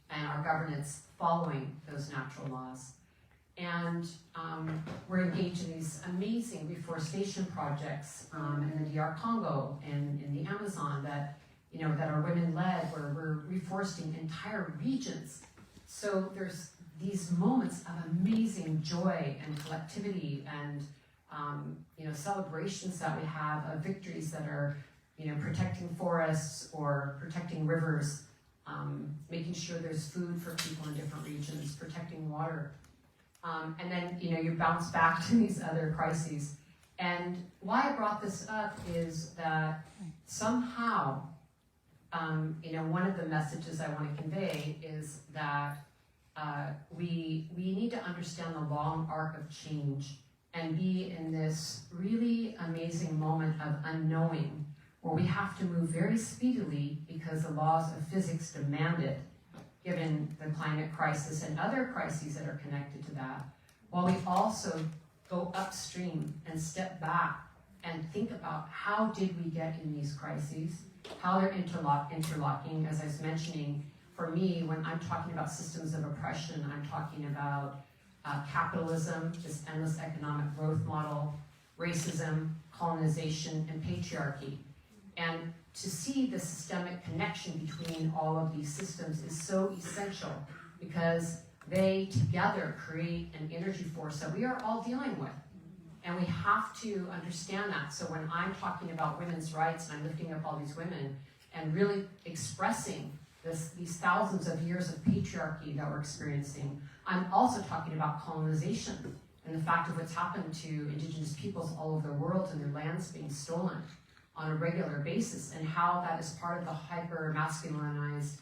and our governance following those natural laws. And we're engaged in these amazing reforestation projects in the DR Congo and in the Amazon that, you know, that are women-led, where we're reforesting entire regions. So there's these moments of amazing joy and collectivity and, you know, celebrations that we have of victories that are, you know, protecting forests or protecting rivers, making sure there's food for people in different regions, protecting water. And then, you know, you bounce back to these other crises. And why I brought this up is that somehow, you know, one of the messages I want to convey is that we need to understand the long arc of change and be in this really amazing moment of unknowing, where we have to move very speedily because the laws of physics demand it, given the climate crisis and other crises that are connected to that, while we also go upstream and step back and think about how did we get in these crises, how they're interlocking. As I was mentioning, for me, when I'm talking about systems of oppression, I'm talking about capitalism, this endless economic growth model, racism, colonization, and patriarchy. And to see the systemic connection between all of these systems is so essential because they together create an energy force that we are all dealing with. And we have to understand that. So when I'm talking about women's rights and I'm lifting up all these women and really expressing these thousands of years of patriarchy that we're experiencing, I'm also talking about colonization and the fact of what's happened to indigenous peoples all over the world and their lands being stolen on a regular basis, and how that is part of the hyper-masculinized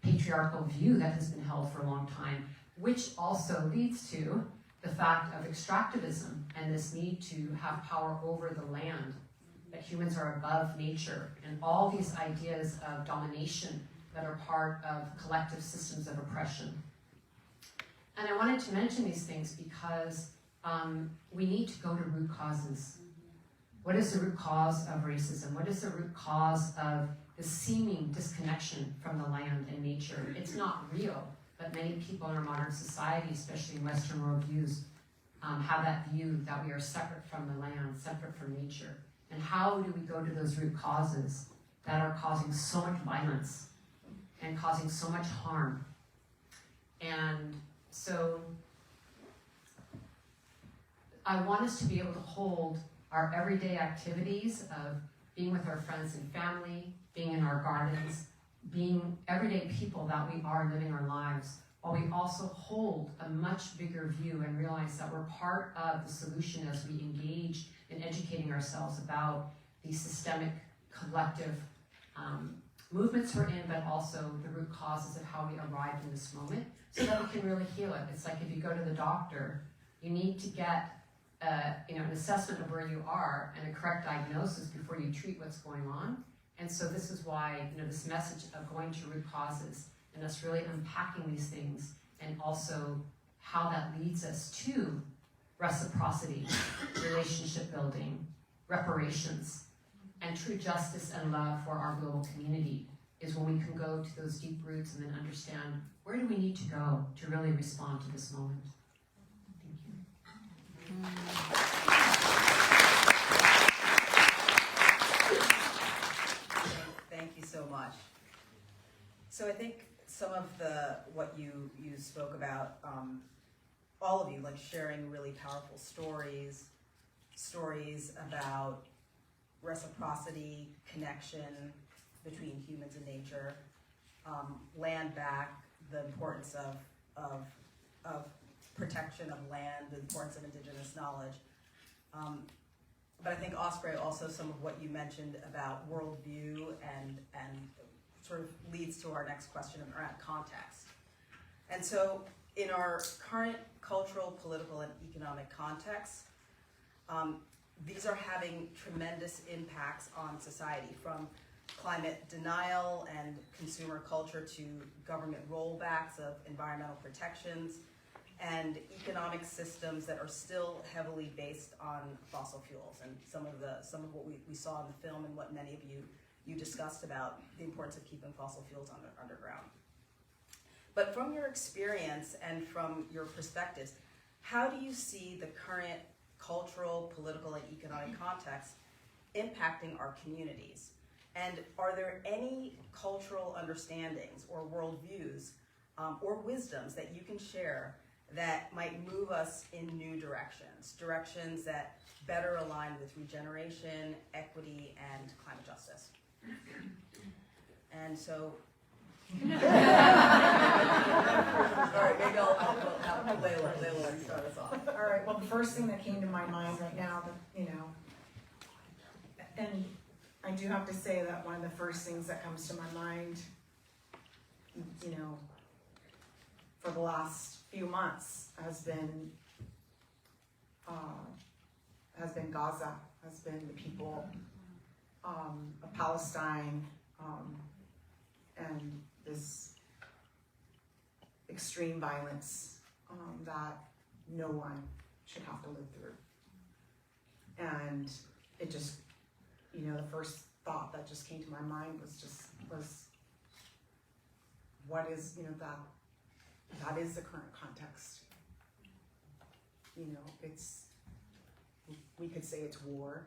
patriarchal view that has been held for a long time, which also leads to the fact of extractivism and this need to have power over the land, that humans are above nature, and all these ideas of domination that are part of collective systems of oppression. And I wanted to mention these things because we need to go to root causes. What is the root cause of racism? What is the root cause of the seeming disconnection from the land and nature? It's not real, but many people in our modern society, especially in Western worldviews, have that view that we are separate from the land, separate from nature. And how do we go to those root causes that are causing so much violence and causing so much harm? And so I want us to be able to hold our everyday activities of being with our friends and family, being in our gardens, being everyday people that we are living our lives, while we also hold a much bigger view and realize that we're part of the solution as we engage in educating ourselves about these systemic, collective movements we're in, but also the root causes of how we arrived in this moment, so that we can really heal it. It's like if you go to the doctor, you need to get an assessment of where you are and a correct diagnosis before you treat what's going on. And so this is why, this message of going to root causes and us really unpacking these things, and also how that leads us to reciprocity, relationship building, reparations, and true justice and love for our global community, is when we can go to those deep roots and then understand, where do we need to go to really respond to this moment? Thank you. Thank you so much. So I think some of what you spoke about, all of you, like sharing really powerful stories about reciprocity, connection between humans and nature, land back, the importance of protection of land, the importance of indigenous knowledge. But I think, Osprey, also some of what you mentioned about worldview and sort of leads to our next question around context. And so in our current cultural, political, and economic context, these are having tremendous impacts on society, from climate denial and consumer culture to government rollbacks of environmental protections, and economic systems that are still heavily based on fossil fuels. And some of what we saw in the film, and what many of you discussed about the importance of keeping fossil fuels underground. But from your experience and from your perspectives, how do you see the current cultural, political, and economic context impacting our communities? And are there any cultural understandings or worldviews or wisdoms that you can share that might move us in new directions that better align with regeneration, equity, and climate justice? And so, all right, maybe I'll have Layla start us off. All right, well, the first thing that came to my mind right now, and I do have to say that one of the first things that comes to my mind, for the last few months has been Gaza, has been the people of Palestine, and this extreme violence that no one should have to live through. And it just, the first thought that just came to my mind was what is, that is the current context. We could say it's war.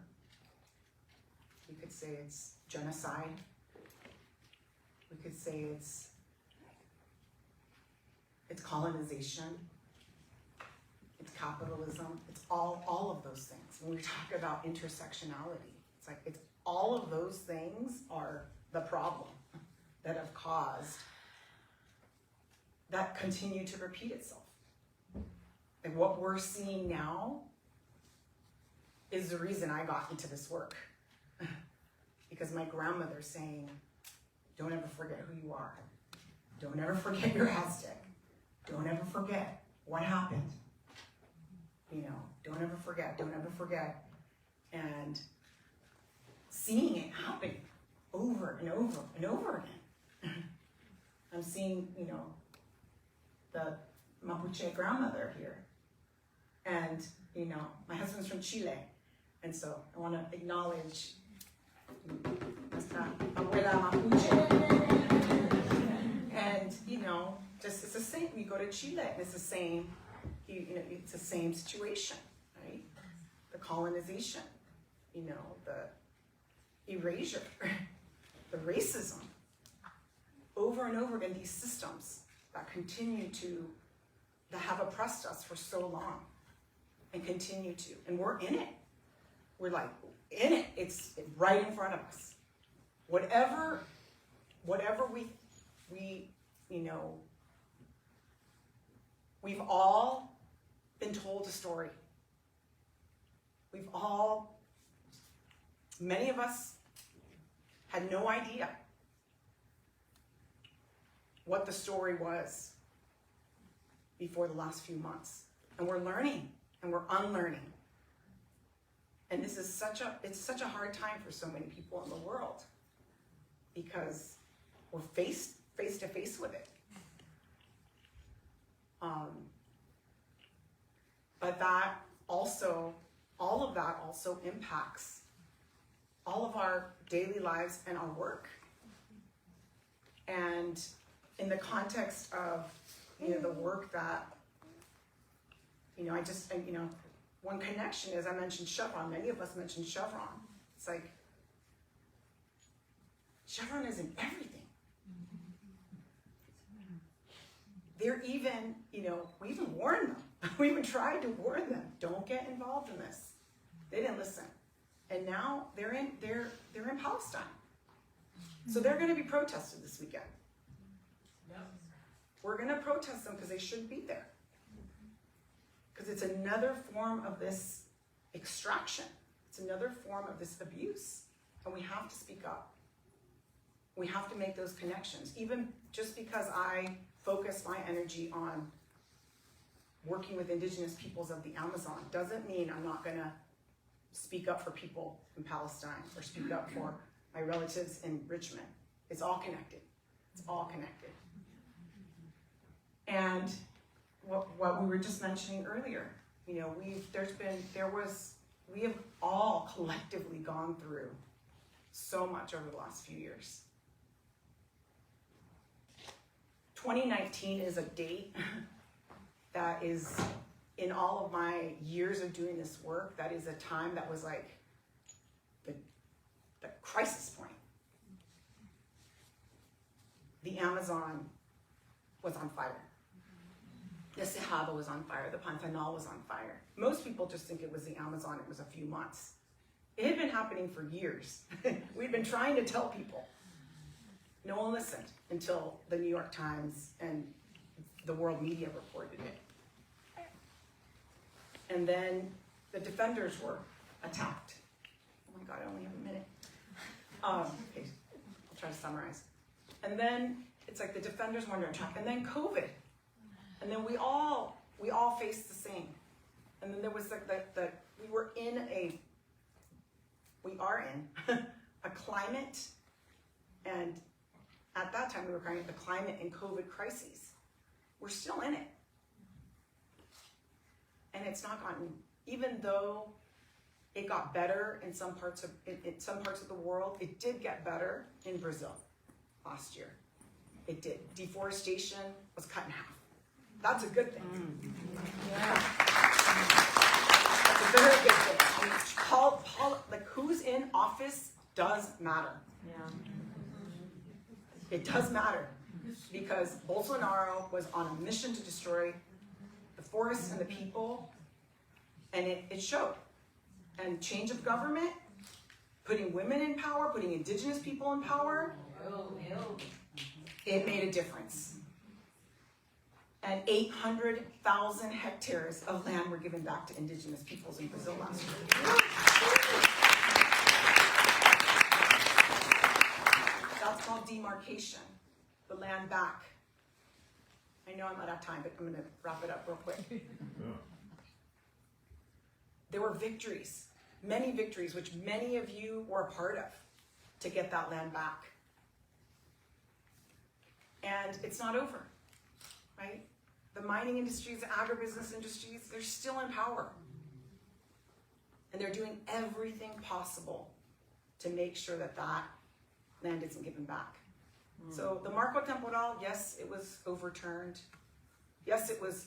We could say it's genocide. We could say it's colonization. It's capitalism. It's all of those things. When we talk about intersectionality, it's all of those things are the problem that have caused, that continue to repeat itself. And what we're seeing now is the reason I got into this work. Because my grandmother's saying, don't ever forget who you are. Don't ever forget your Aztec. Don't ever forget what happened. don't ever forget. And seeing it happen over and over and over again. I'm seeing, the Mapuche grandmother here. And, my husband's from Chile. And so I want to acknowledge nuestra abuela Mapuche. And, just it's the same. You go to Chile and it's the same, it's the same situation, right? The colonization, the erasure, the racism. Over and over again, these systems that continue that have oppressed us for so long and continue to, and we're in it. We're like in it. It's right in front of us. Whatever we've all been told a story. Many of us had no idea what the story was before the last few months. And we're learning and we're unlearning. And this is such a hard time for so many people in the world because we're face to face with it. But all of that also impacts all of our daily lives and our work. And in the context of, the work that, one connection is, I mentioned Chevron, many of us mentioned Chevron. It's like, Chevron is in everything. They're even, we even warned them. We even tried to warn them, don't get involved in this. They didn't listen. And now they're in Palestine. So they're going to be protested this weekend. We're going to protest them because they shouldn't be there. Because it's another form of this extraction. It's another form of this abuse. And we have to speak up. We have to make those connections. Even just because I focus my energy on working with indigenous peoples of the Amazon doesn't mean I'm not going to speak up for people in Palestine or speak up for my relatives in Richmond. It's all connected. It's all connected. And what we were just mentioning earlier, we have all collectively gone through so much over the last few years. 2019 is a date that is, in all of my years of doing this work, that is a time that was like the crisis point. The Amazon was on fire. The Cerrado was on fire. The Pantanal was on fire. Most people just think it was the Amazon. It was a few months. It had been happening for years. We'd been trying to tell people. No one listened until the New York Times and the world media reported it. And then the defenders were attacked. Oh my God, I only have a minute. Okay, I'll try to summarize. And then it's like the defenders were under attack. And then COVID. And then we all faced the same. And then there was we are in a climate, and at that time we were calling it the climate and COVID crises. We're still in it. And it's not gotten, even though it got better in some parts of the world, it did get better in Brazil last year. It did. Deforestation was cut in half. That's a good thing. Yeah. That's a very good thing. Who's in office does matter. Yeah. It does matter because Bolsonaro was on a mission to destroy the forests and the people, and it showed. And change of government, putting women in power, putting indigenous people in power, it made a difference. And 800,000 hectares of land were given back to indigenous peoples in Brazil last year. That's called demarcation, the land back. I know I'm out of time, but I'm going to wrap it up real quick. There were victories, many victories, which many of you were a part of to get that land back. And it's not over, right? The mining industries, the agribusiness industries, they're still in power. And they're doing everything possible to make sure that that land isn't given back. So the Marco Temporal, yes, it was overturned. Yes, it was,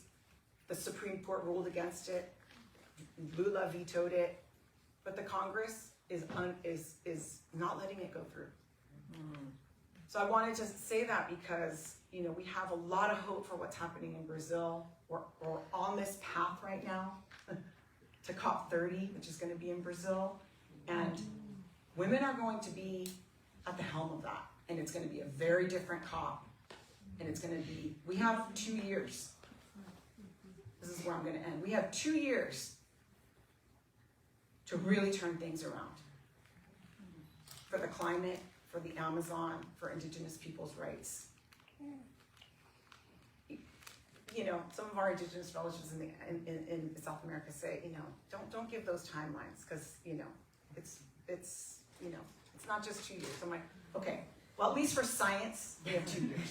the Supreme Court ruled against it. Lula vetoed it. But the Congress is not letting it go through. So I wanted to say that because, you know, we have a lot of hope for what's happening in Brazil. We're on this path right now to COP30, which is going to be in Brazil. And women are going to be at the helm of that. And it's going to be a very different COP. And it's going to be, we have 2 years. This is where I'm going to end. We have 2 years to really turn things around. For the climate, for the Amazon, for indigenous people's rights. You know, some of our indigenous relatives in South America say, you know, don't give those timelines, because, you know, it's you know, it's not just 2 years. So I'm like, okay, well, at least for science, we have 2 years.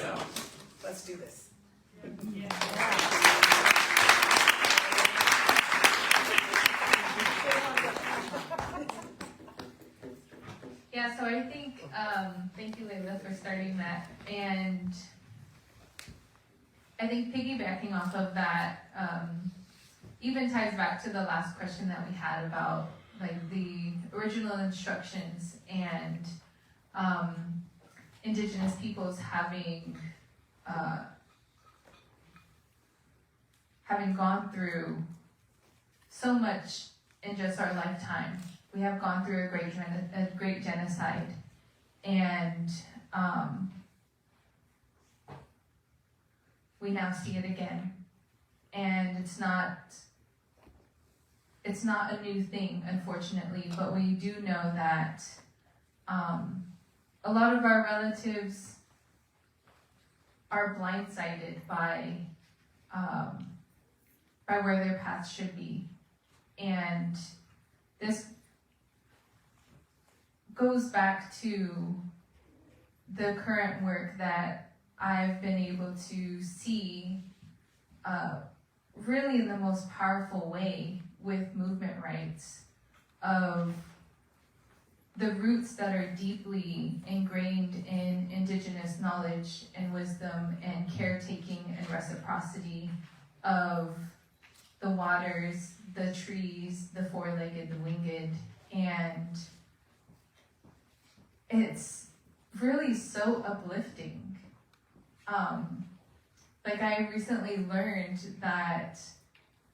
So let's do this. Yeah, so I think, thank you, Layla, for starting that. And I think piggybacking off of that, even ties back to the last question that we had about like the original instructions and indigenous peoples having gone through so much in just our lifetime. We have gone through a great genocide, and we now see it again. And it's not a new thing, unfortunately, but we do know that a lot of our relatives are blindsided by where their paths should be. And this goes back to the current work that I've been able to see really in the most powerful way with movement rights, of the roots that are deeply ingrained in indigenous knowledge and wisdom and caretaking and reciprocity of the waters, the trees, the four-legged, the winged, and it's really so uplifting. Like I recently learned that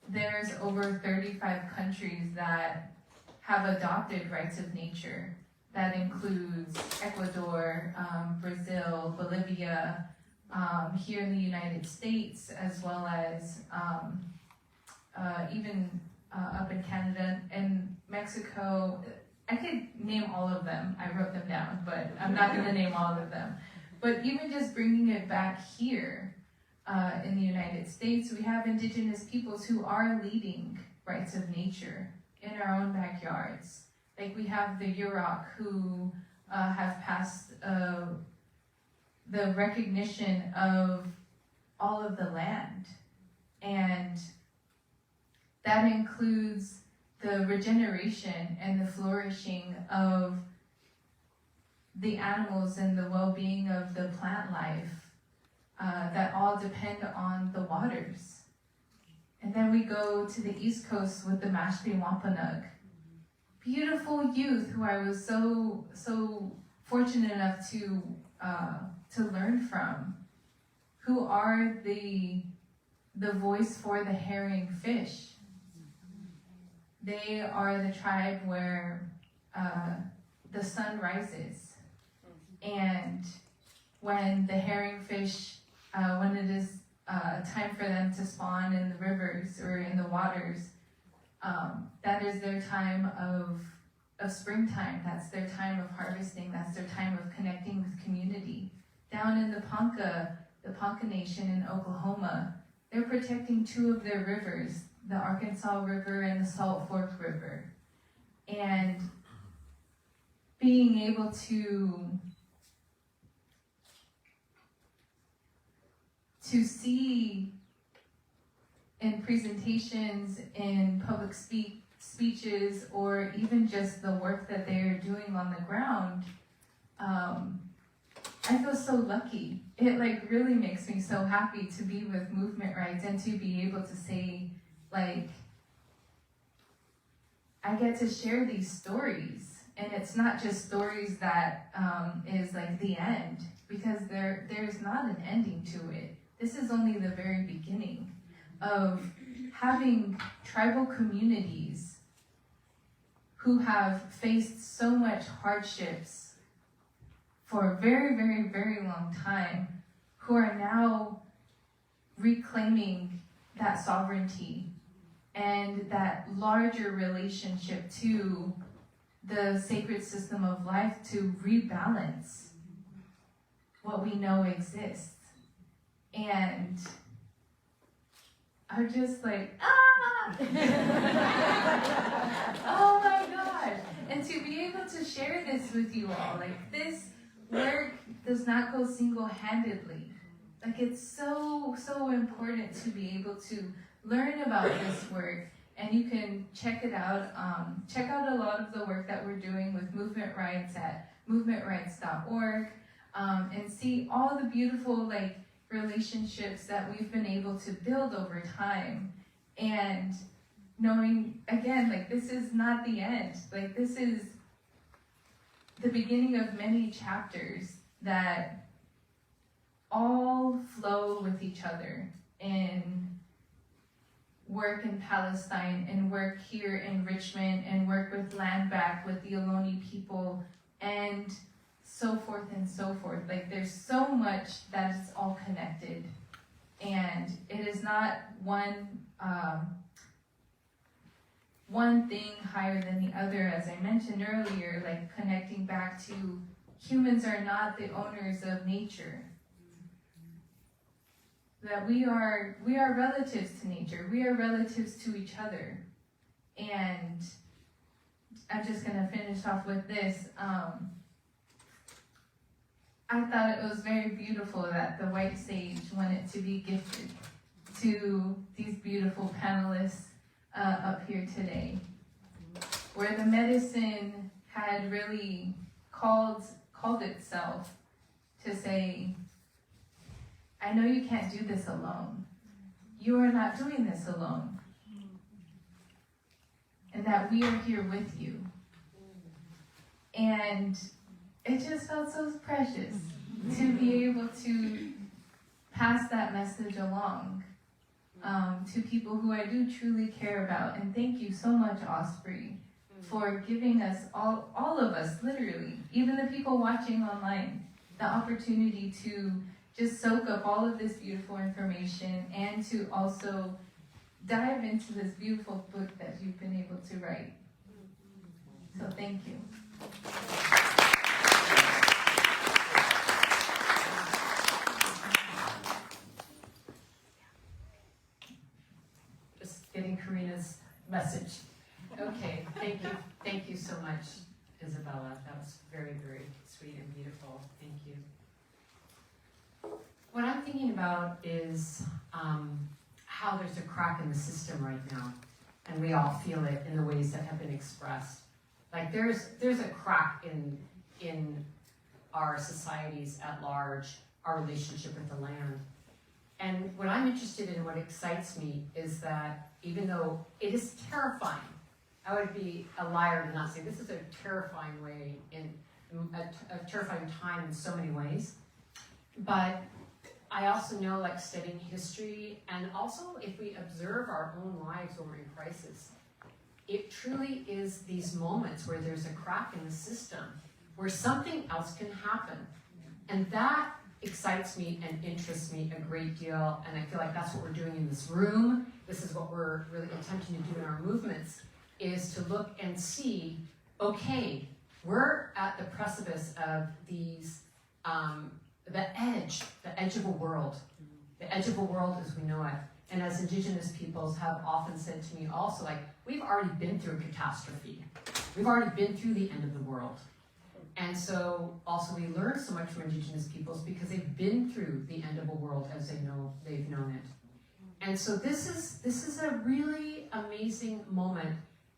there's over 35 countries that have adopted rights of nature. That includes Ecuador, Brazil, Bolivia, here in the United States, as well as even up in Canada and Mexico. I could name all of them. I wrote them down, but I'm not going to name all of them. But even just bringing it back here in the United States, we have indigenous peoples who are leading rights of nature in our own backyards. Like we have the Yurok who have passed the recognition of all of the land. And that includes the regeneration and the flourishing of the animals and the well-being of the plant life that all depend on the waters. And then we go to the East Coast with the Mashpee Wampanoag. Beautiful youth who I was so fortunate enough to learn from, who are the voice for the herring fish. They are the tribe where the sun rises, and when the herring fish, when it is time for them to spawn in the rivers or in the waters, that is their time of springtime. That's their time of harvesting. That's their time of connecting with community. Down in the Ponca Nation in Oklahoma, they're protecting 2 of their rivers, the Arkansas River and the Salt Fork River. And being able to see in presentations, in public speeches, or even just the work that they're doing on the ground, I feel so lucky. It like really makes me so happy to be with movement rights and to be able to say, like, I get to share these stories, and it's not just stories that is like the end, because there's not an ending to it. This is only the very beginning of having tribal communities who have faced so much hardships for a very, very, very long time, who are now reclaiming that sovereignty and that larger relationship to the sacred system of life to rebalance what we know exists. And I'm just like, ah! Oh my gosh. And to be able to share this with you all, like, this work does not go single-handedly. Like, it's so, so important to be able to learn about this work, and you can check it out. Check out a lot of the work that we're doing with movement rights at movementrights.org, and see all the beautiful, like, relationships that we've been able to build over time, and knowing, again, like, this is not the end. Like, this is the beginning of many chapters that all flow with each other in work in Palestine, and work here in Richmond, and work with Land Back, with the Ohlone people, and so forth and so forth. Like, there's so much that is all connected, and it is not one thing higher than the other. As I mentioned earlier, like, connecting back to humans are not the owners of nature. That we are relatives to nature. We are relatives to each other. And I'm just gonna finish off with this. I thought it was very beautiful that the white sage wanted to be gifted to these beautiful panelists up here today, where the medicine had really called itself to say, I know you can't do this alone. You are not doing this alone. And that we are here with you. And it just felt so precious to be able to pass that message along to people who I do truly care about. And thank you so much, Osprey, for giving us, all of us, literally, even the people watching online, the opportunity to just soak up all of this beautiful information, and to also dive into this beautiful book that you've been able to write. So thank you. Just getting Corrina's message. Okay, thank you so much, Isabella. That was very, very sweet and beautiful. Thank you. What I'm thinking about is how there's a crack in the system right now, and we all feel it in the ways that have been expressed. Like, there's a crack in our societies at large, our relationship with the land. And what I'm interested in, what excites me, is that even though it is terrifying, I would be a liar to not say this is a terrifying way, in a terrifying time in so many ways. But I also know, like, studying history, and also if we observe our own lives when we're in crisis, it truly is these moments where there's a crack in the system, where something else can happen. And that excites me and interests me a great deal, and I feel like that's what we're doing in this room. This is what we're really attempting to do in our movements, is to look and see, okay, we're at the precipice of these, the edge of a world. The edge of a world as we know it. and as indigenous peoples have often said to me also, like, we've already been through a catastrophe. We've already been through the end of the world. And so also we learn so much from indigenous peoples because they've been through the end of a world as they've known it. And so this is a really amazing moment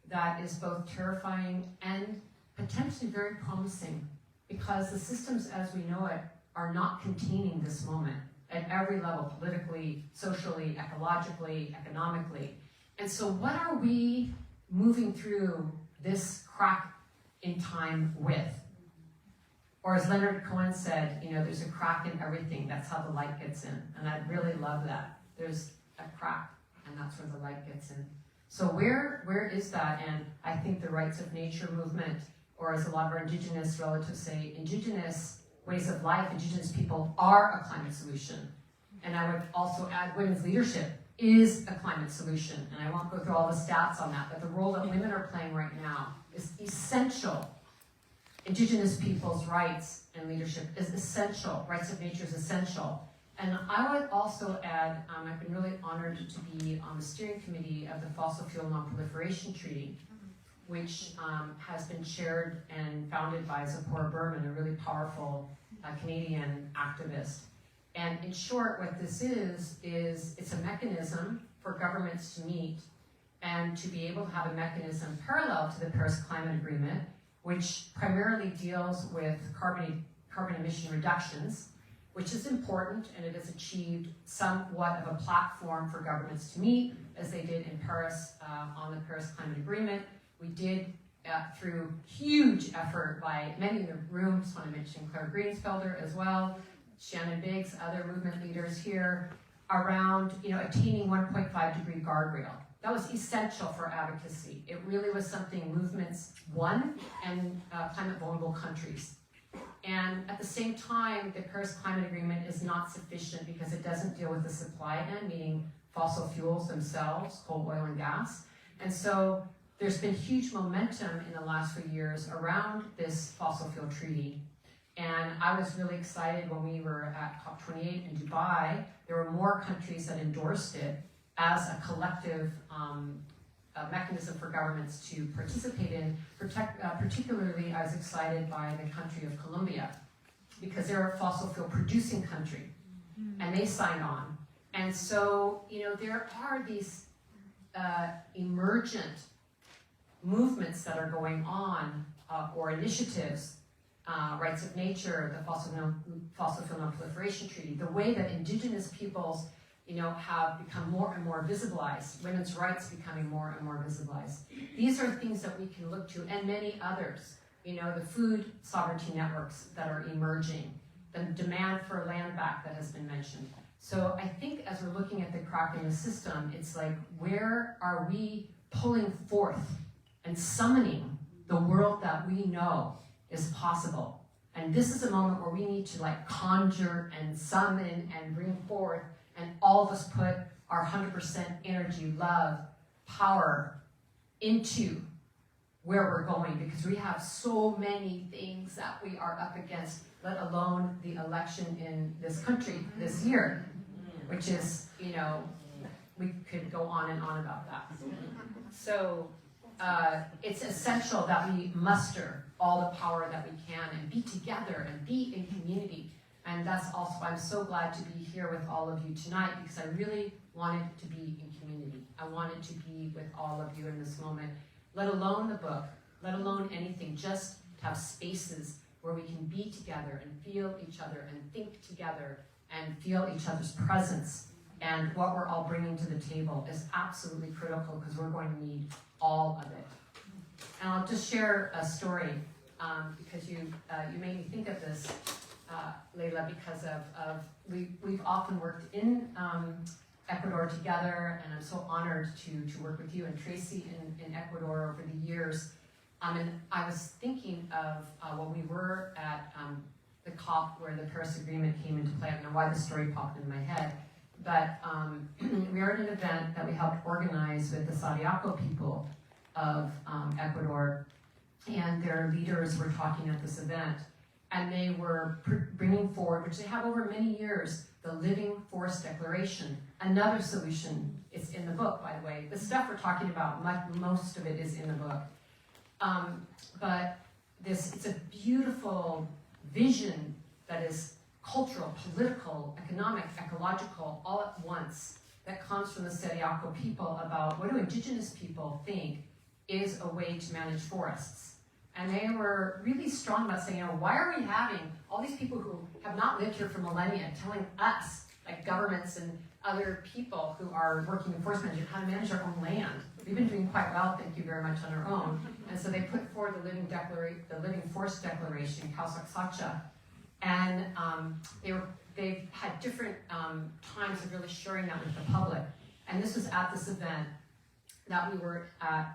that is both terrifying and potentially very promising, because the systems as we know it are not containing this moment at every level, politically, socially, ecologically, economically. And so what are we moving through this crack in time with? Or as Leonard Cohen said, there's a crack in everything. That's how the light gets in. And I really love that. There's a crack, and that's where the light gets in. So where is that? And I think the rights of nature movement, or as a lot of our indigenous relatives say, indigenous ways of life, indigenous people are a climate solution. And I would also add women's leadership is a climate solution. And I won't go through all the stats on that, but the role that women are playing right now is essential. Indigenous people's rights and leadership is essential. Rights of nature is essential. And I would also add, I've been really honored to be on the steering committee of the Fossil Fuel Non-Proliferation Treaty, which has been chaired and founded by Zipporah Berman, a really powerful Canadian activist. And in short, what this is it's a mechanism for governments to meet and to be able to have a mechanism parallel to the Paris Climate Agreement, which primarily deals with carbon emission reductions, which is important, and it has achieved somewhat of a platform for governments to meet, as they did in Paris on the Paris Climate Agreement. We did, through huge effort by many in the room, just want to mention Claire Greensfelder as well, Shannon Biggs, other movement leaders here, around attaining 1.5 degree guardrail. That was essential for advocacy. It really was something movements won, and climate vulnerable countries. And at the same time, the Paris Climate Agreement is not sufficient because it doesn't deal with the supply end, meaning fossil fuels themselves, coal, oil, and gas. And so there's been huge momentum in the last few years around this fossil fuel treaty. And I was really excited when we were at COP28 in Dubai. There were more countries that endorsed it as a collective mechanism for governments to participate in. Particularly, I was excited by the country of Colombia, because they're a fossil fuel producing country, and they signed on. And so, there are these emergent movements that are going on, or initiatives, rights of nature, the Fossil Fuel Non-Proliferation Treaty, the way that indigenous peoples have become more and more visibilized, women's rights becoming more and more visibilized. These are things that we can look to, and many others. The food sovereignty networks that are emerging, the demand for land back that has been mentioned. So I think as we're looking at the crack in the system, it's like, where are we pulling forth and summoning the world that we know is possible? And this is a moment where we need to conjure and summon and bring forth, and all of us put our 100% energy, love, power into where we're going, because we have so many things that we are up against, let alone the election in this country this year, which is, we could go on and on about that. So it's essential that we muster all the power that we can and be together and be in community. And that's also, I'm so glad to be here with all of you tonight, because I really wanted to be in community. I wanted to be with all of you in this moment, let alone the book, let alone anything, just to have spaces where we can be together and feel each other and think together and feel each other's presence. And what we're all bringing to the table is absolutely critical, because we're going to need all of it. And I'll just share a story, because you made me think of this, Leila, because of we've often worked in Ecuador together, and I'm so honored to work with you and Tracey in Ecuador over the years. And I was thinking of when we were at the COP where the Paris Agreement came into play. I don't know why the story popped in my head, but we were at an event that we helped organize with the Sadiaco people of Ecuador, and their leaders were talking at this event. And they were bringing forward, which they have over many years, the Living Forest Declaration. Another solution is in the book, by the way. The stuff we're talking about, most of it is in the book. But it's a beautiful vision that is cultural, political, economic, ecological, all at once, that comes from the Sediaco people about what do indigenous people think is a way to manage forests. And they were really strong about saying, why are we having all these people who have not lived here for millennia telling us, like governments and other people who are working in forest management, how to manage our own land? We've been doing quite well, thank you very much, on our own. And so they put forward the Living Forest Declaration, Kausaksacha. And they've had different times of really sharing that with the public. And this was at this event that we were at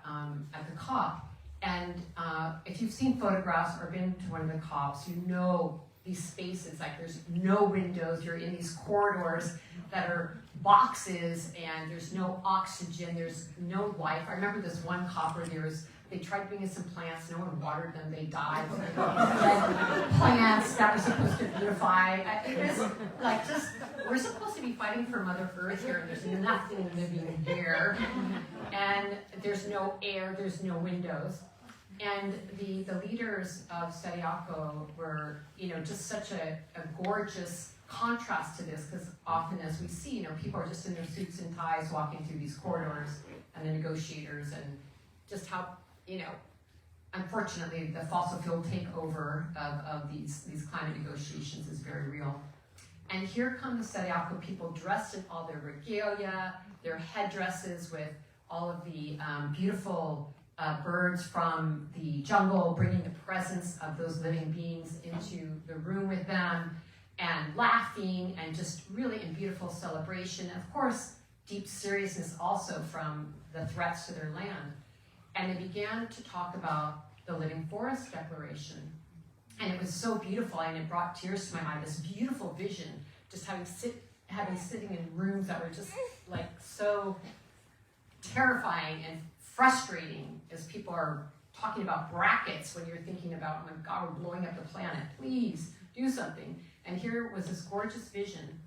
the COP. And if you've seen photographs or been to one of the COPs, you know these spaces, like there's no windows, you're in these corridors that are boxes, and there's no oxygen, there's no life. I remember this one COP where they tried to bring in some plants, no one watered them, they died. Plants that were supposed to beautify. It was like we're supposed to be fighting for Mother Earth here, and there's nothing living here. And there's no air, there's no windows. And the leaders of Sediaco were, just such a gorgeous contrast to this, because often as we see, people are just in their suits and ties walking through these corridors, and the negotiators, and just how, unfortunately, the fossil fuel takeover of these climate negotiations is very real. And here come the Sediaco people dressed in all their regalia, their headdresses with all of the beautiful birds from the jungle, bringing the presence of those living beings into the room with them, and laughing, and just really in beautiful celebration. Of course, deep seriousness also from the threats to their land. And they began to talk about the Living Forest Declaration. And it was so beautiful, and it brought tears to my eye, this beautiful vision, just having sitting in rooms that were just like so terrifying and frustrating, as people are talking about brackets when you're thinking about, oh my God, we're blowing up the planet, please do something. And here was this gorgeous vision.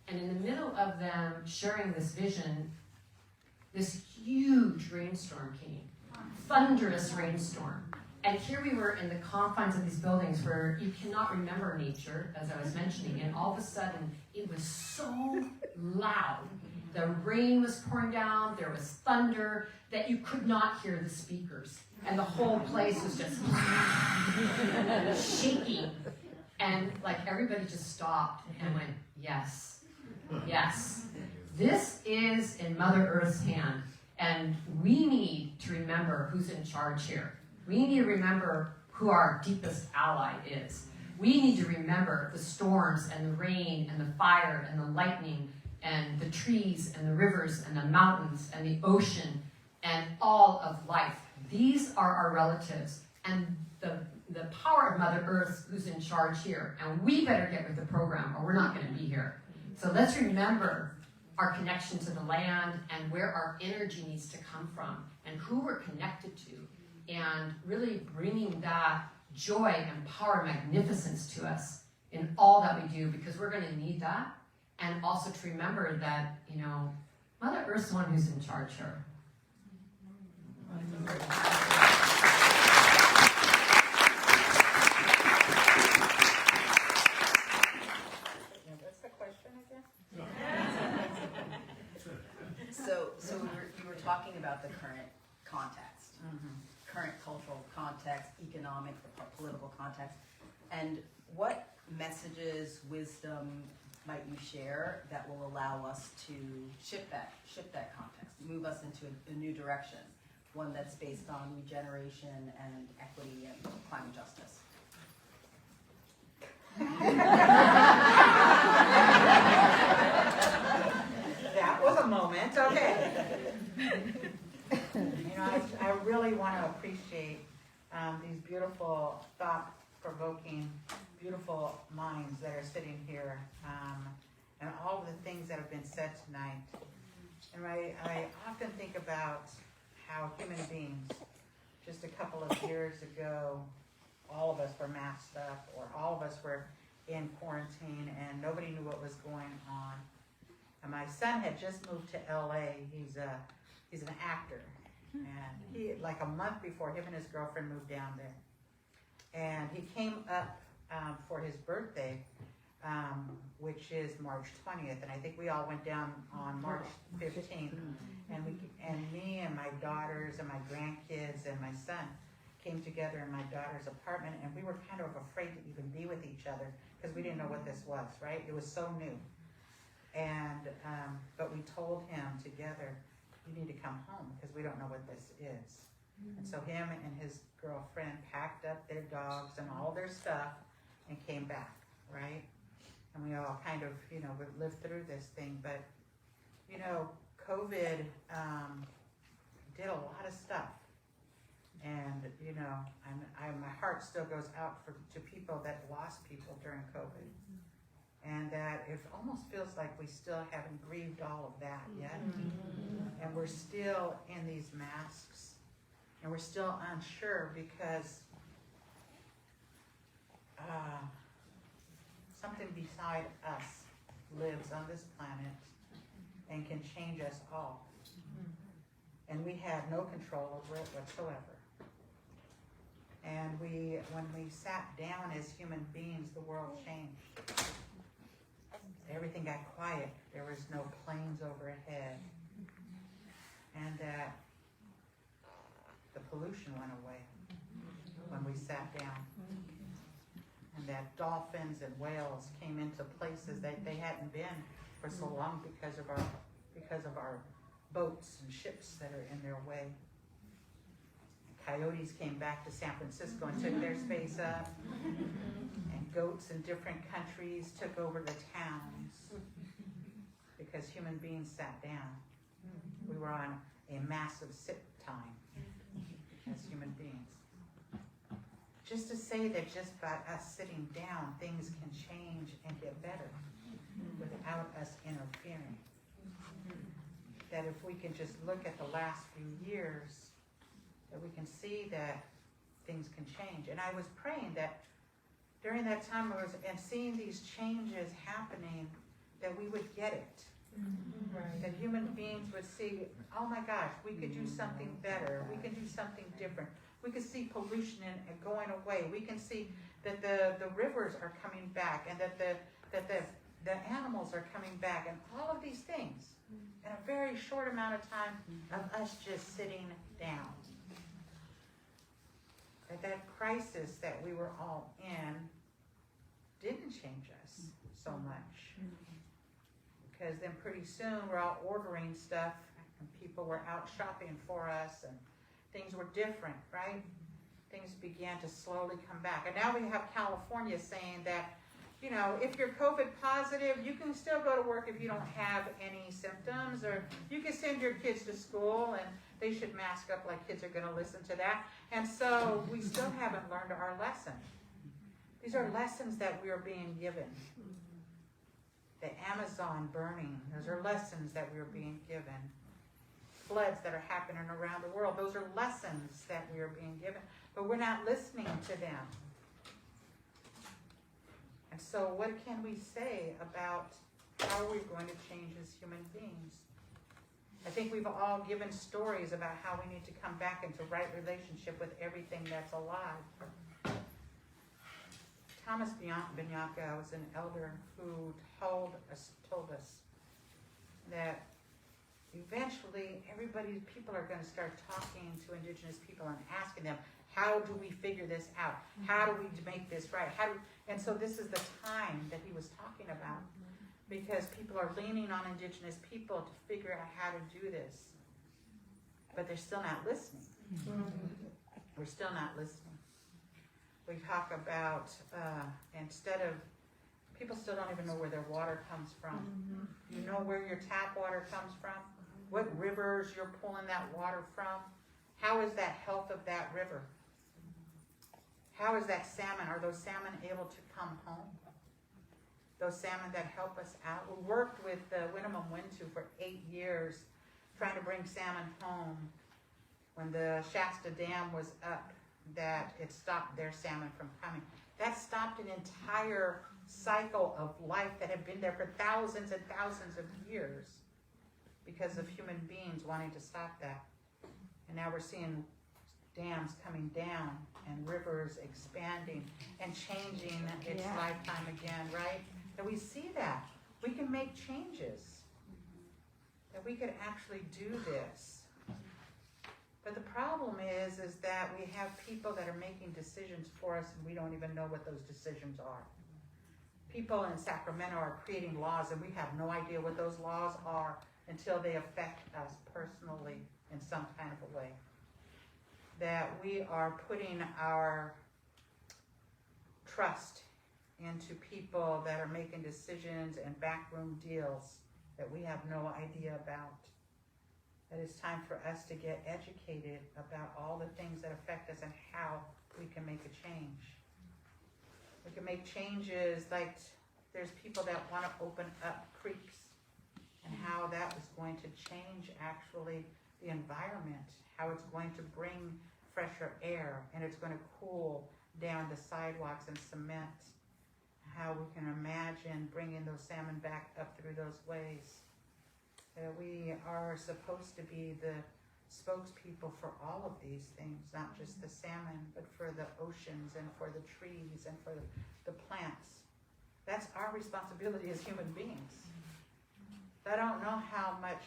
And in the middle of them sharing this vision, this huge rainstorm came, thunderous rainstorm. And here we were in the confines of these buildings where you cannot remember nature, as I was mentioning, and all of a sudden it was so loud. The rain was pouring down, there was thunder, that you could not hear the speakers. And the whole place was just shaking. And like everybody just stopped and went, yes, yes. This is in Mother Earth's hand. And we need to remember who's in charge here. We need to remember who our deepest ally is. We need to remember the storms and the rain and the fire and the lightning and the trees and the rivers and the mountains and the ocean and all of life. These are our relatives, and the power of Mother Earth who's in charge here. And we better get with the program or we're not going to be here. So let's remember our connection to the land and where our energy needs to come from and who we're connected to, and really bringing that joy and power and magnificence to us in all that we do, because we're going to need that. And also to remember that, Mother Earth's the one who's in charge here. What's the question again? So you were talking about the current context, current cultural context, economic, political context, and what messages, wisdom might you share that will allow us to shift that context, move us into a new direction, one that's based on regeneration and equity and climate justice? That was a moment, okay. I really want to appreciate these beautiful, thought-provoking, beautiful minds that are sitting here, and all of the things that have been said tonight. And I often think about how human beings, just a couple of years ago, all of us were masked up, or all of us were in quarantine, and nobody knew what was going on. And my son had just moved to LA. He's an actor, and he, like a month before, him and his girlfriend moved down there. And he came up for his birthday, which is March 20th, and I think we all went down on March 15th. And me and my daughters and my grandkids and my son came together in my daughter's apartment, and we were kind of afraid to even be with each other because we didn't know what this was, right? It was so new. And but we told him together, you need to come home because we don't know what this is. And so him and his girlfriend packed up their dogs and all their stuff and came back, right? And we all kind of, lived through this thing. But, COVID did a lot of stuff. And, my heart still goes out to people that lost people during COVID. And that it almost feels like we still haven't grieved all of that yet. And we're still in these masks. And we're still unsure because something beside us lives on this planet and can change us all. And we have no control over it whatsoever. And when we sat down as human beings, the world changed. Everything got quiet. There was no planes overhead. And that the pollution went away when we sat down. And that dolphins and whales came into places that they hadn't been for so long because of our boats and ships that are in their way. Coyotes came back to San Francisco and took their space up. And goats in different countries took over the towns because human beings sat down. We were on a massive sit time as human beings. Just to say that just by us sitting down, things can change and get better without us interfering. That if we can just look at the last few years, that we can see that things can change. And I was praying that during that time and seeing these changes happening, that we would get it. Right. That human beings would see, oh my gosh, we could do something better. We can do something different. We can see pollution and going away. We can see that the rivers are coming back, and that the animals are coming back, and all of these things in a very short amount of time of us just sitting down. That crisis that we were all in didn't change us so much. Because then pretty soon we're all ordering stuff, and people were out shopping for us, and things were different, right? Things began to slowly come back. And now we have California saying that, if you're COVID positive, you can still go to work if you don't have any symptoms, or you can send your kids to school and they should mask up, like kids are going to listen to that. And so we still haven't learned our lesson. These are lessons that we are being given. The Amazon burning, those are lessons that we are being given. Floods that are happening around the world, those are lessons that we are being given, but we're not listening to them. And so what can we say about how are we going to change as human beings? I think we've all given stories about how we need to come back into right relationship with everything that's alive. Thomas Bianca was an elder who told us that eventually people are going to start talking to indigenous people and asking them, how do we figure this out? How do we make this right? And so this is the time that he was talking about, because people are leaning on indigenous people to figure out how to do this. But they're still not listening. We're still not listening. We talk about, people still don't even know where their water comes from. You know where your tap water comes from? What rivers you're pulling that water from? How is that health of that river? How is that salmon? Are those salmon able to come home? Those salmon that help us out. We worked with the Winnemem-Wintu for 8 years trying to bring salmon home when the Shasta Dam was up that it stopped their salmon from coming. That stopped an entire cycle of life that had been there for thousands and thousands of years because of human beings wanting to stop that. And now we're seeing dams coming down and rivers expanding and changing its lifetime again, right? And we see that. We can make changes. That we could actually do this. But the problem is that we have people that are making decisions for us and we don't even know what those decisions are. People in Sacramento are creating laws and we have no idea what those laws are until they affect us personally in some kind of a way. That we are putting our trust into people that are making decisions and backroom deals that we have no idea about. That it's time for us to get educated about all the things that affect us and how we can make a change. We can make changes like there's people that want to open up creeks and how that is going to change actually the environment, how it's going to bring fresher air and it's going to cool down the sidewalks and cement, how we can imagine bringing those salmon back up through those ways. We are supposed to be the spokespeople for all of these things, not just the salmon, but for the oceans and for the trees and for the plants. That's our responsibility as human beings. I don't know how much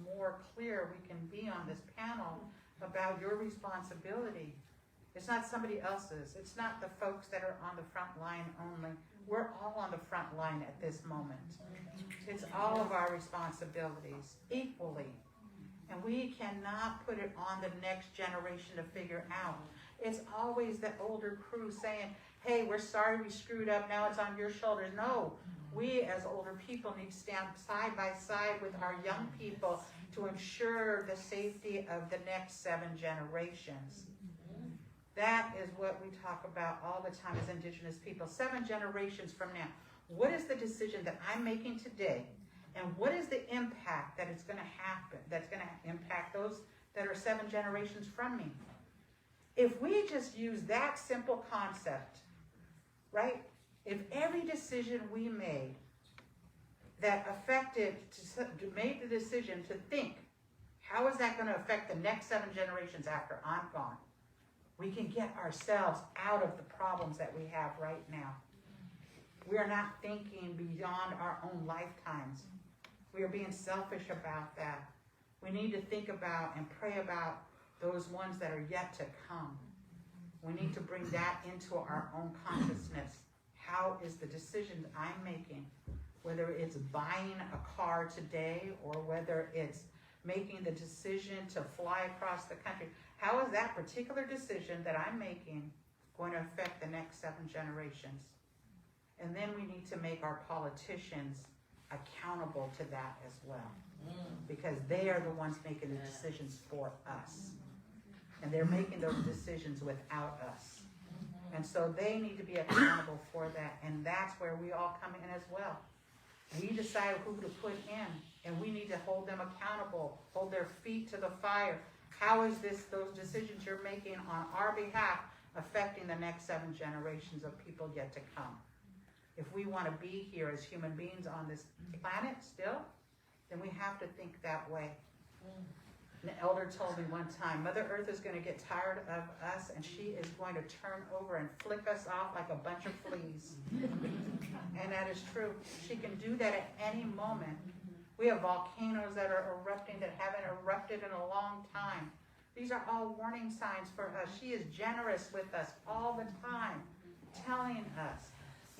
more clear we can be on this panel about your responsibility. It's not somebody else's. It's not the folks that are on the front line only. We're all on the front line at this moment. It's all of our responsibilities equally. And we cannot put it on the next generation to figure out. It's always the older crew saying, hey, we're sorry we screwed up, now it's on your shoulders. No, we as older people need to stand side by side with our young people to ensure the safety of the next 7 generations. That is what we talk about all the time as Indigenous people. 7 generations from now. What is the decision that I'm making today? And what is the impact that it's going to happen, that's going to impact those that are 7 generations from me? If we just use that simple concept, right? If every decision we made that affected, made the decision to think, how is that going to affect the next 7 generations after I'm gone? We can get ourselves out of the problems that we have right now. We are not thinking beyond our own lifetimes. We are being selfish about that. We need to think about and pray about those ones that are yet to come. We need to bring that into our own consciousness. How is the decision I'm making, whether it's buying a car today or whether it's making the decision to fly across the country, how is that particular decision that I'm making going to affect the next 7 generations? And then we need to make our politicians accountable to that as well, because they are the ones making the decisions for us. And they're making those decisions without us. And so they need to be accountable for that. And that's where we all come in as well. We decide who to put in, and we need to hold them accountable, hold their feet to the fire. How is those decisions you're making on our behalf affecting the next 7 generations of people yet to come? If we want to be here as human beings on this planet still, then we have to think that way. An elder told me one time, Mother Earth is going to get tired of us and she is going to turn over and flick us off like a bunch of fleas. And that is true. She can do that at any moment. We have volcanoes that are erupting that haven't erupted in a long time. These are all warning signs for us. She is generous with us all the time, telling us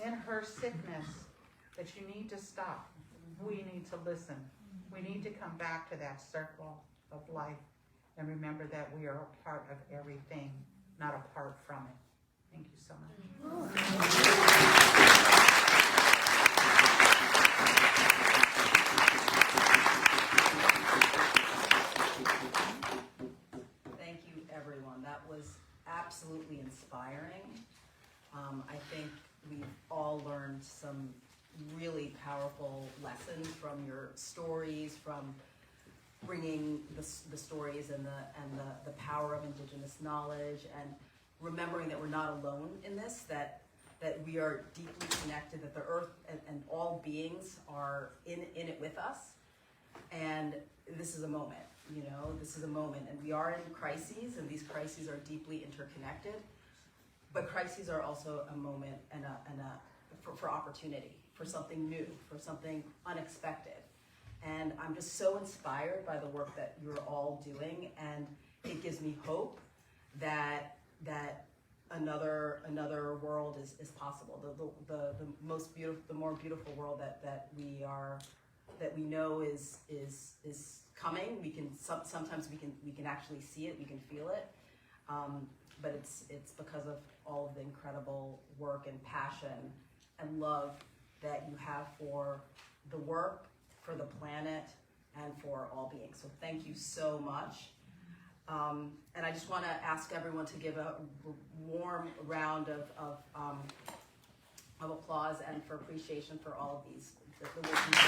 in her sickness that you need to stop. We need to listen. We need to come back to that circle of life and remember that we are a part of everything, not apart from it. Thank you so much. Thank you, everyone. That was absolutely inspiring. I think we've all learned some really powerful lessons from your stories, from bringing the stories and the power of Indigenous knowledge, and remembering that we're not alone in this, that we are deeply connected, that the earth and all beings are in it with us. And this is a moment, this is a moment. And we are in crises, and these crises are deeply interconnected. But crises are also a moment and for opportunity, for something new, for something unexpected. And I'm just so inspired by the work that you're all doing, and it gives me hope that another world is possible. The more beautiful world that we know is coming. Sometimes we can actually see it, we can feel it. But it's because of all of the incredible work and passion and love that you have for the work, for the planet, and for all beings. So thank you so much. And I just want to ask everyone to give a warm round of applause and for appreciation for all of these. The work you do.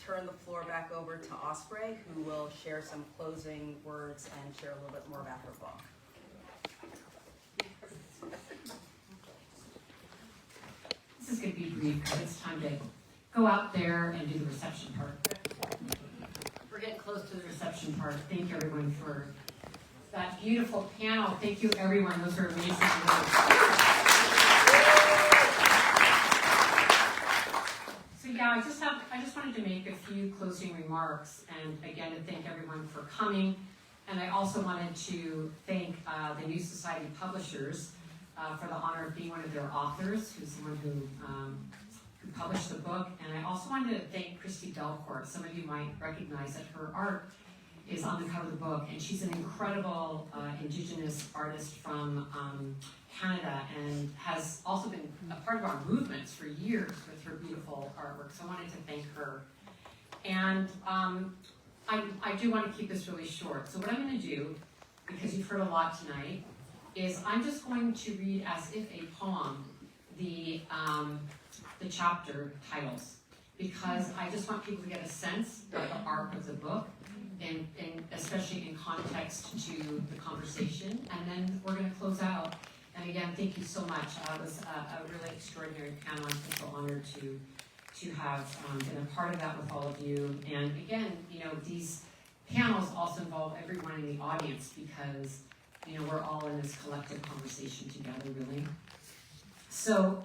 Turn the floor back over to Osprey, who will share some closing words and share a little bit more about her book. This is going to be brief because it's time to go out there and do the reception part. We're getting close to the reception part. Thank you, everyone, for that beautiful panel. Thank you, everyone. Those are amazing words. Yeah, I just wanted to make a few closing remarks, and again to thank everyone for coming. And I also wanted to thank the New Society publishers for the honor of being one of their authors, who's the one who published the book. And I also wanted to thank Christy Delcourt. Some of you might recognize that her art is on the cover of the book, and she's an incredible Indigenous artist from Canada, and has also been a part of our movements for years with her beautiful artwork. So I wanted to thank her. And I do want to keep this really short. So what I'm going to do, because you've heard a lot tonight, is I'm just going to read as if a poem the chapter titles, because I just want people to get a sense of the arc of the book, and especially in context to the conversation. And then we're going to close out. And again, thank you so much. It was a really extraordinary panel. I'm so honored to have been a part of that with all of you. And again, these panels also involve everyone in the audience, because we're all in this collective conversation together, really. So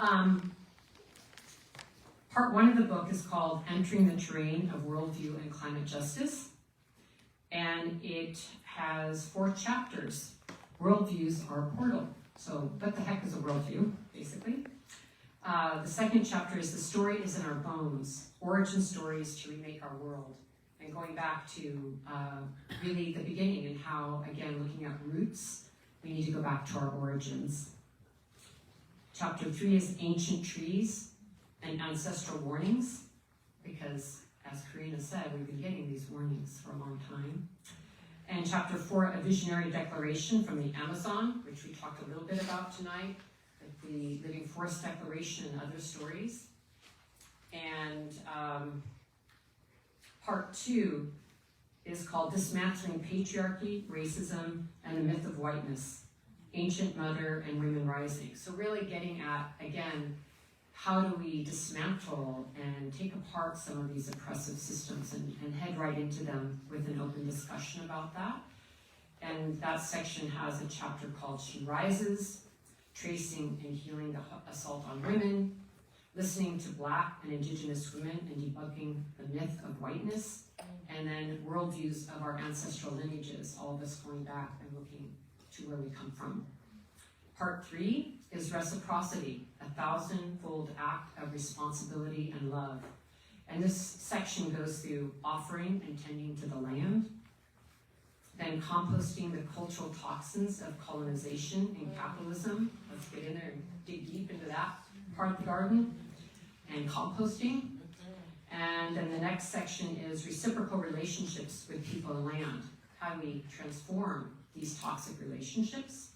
part one of the book is called Entering the Terrain of Worldview and Climate Justice. And it has 4 chapters. Worldviews are a portal. So what the heck is a worldview, basically? The second chapter is The Story is in Our Bones, Origin Stories to Remake Our World. And going back to really the beginning, and how, again, looking at roots, we need to go back to our origins. Chapter 3 is Ancient Trees and Ancestral Warnings, because as Corrina said, we've been getting these warnings for a long time. And chapter 4, A Visionary Declaration from the Amazon, which we talked a little bit about tonight, the Living Forest Declaration and other stories. And part 2 is called Dismantling Patriarchy, Racism, and the Myth of Whiteness, Ancient Mother and Women Rising. So really getting at, again, how do we dismantle and take apart some of these oppressive systems and head right into them with an open discussion about that. And that section has a chapter called She Rises, Tracing and Healing the Assault on Women, Listening to Black and Indigenous Women and Debunking the Myth of Whiteness, and then Worldviews of Our Ancestral Lineages, all of us going back and looking to where we come from. Part 3 is Reciprocity, a 1,000-fold act of responsibility and love. And this section goes through offering and tending to the land, then composting the cultural toxins of colonization and capitalism. Let's get in there and dig deep into that part of the garden, and composting. And then the next section is reciprocal relationships with people and land. how do we transform these toxic relationships.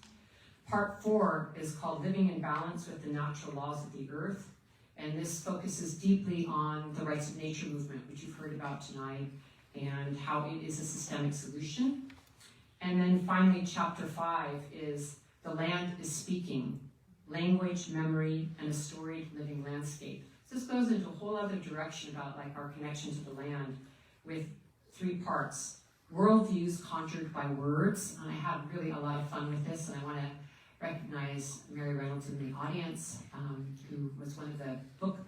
Part 4 is called Living in Balance with the Natural Laws of the Earth, and this focuses deeply on the rights of nature movement, which you've heard about tonight, and how it is a systemic solution. And then finally, chapter 5 is The Land is Speaking, Language, Memory, and a Storied Living Landscape. So this goes into a whole other direction about like our connection to the land with 3 parts. Worldviews conjured by words, and I had really a lot of fun with this, and I want to recognize Mary Reynolds in the audience, who was one of the book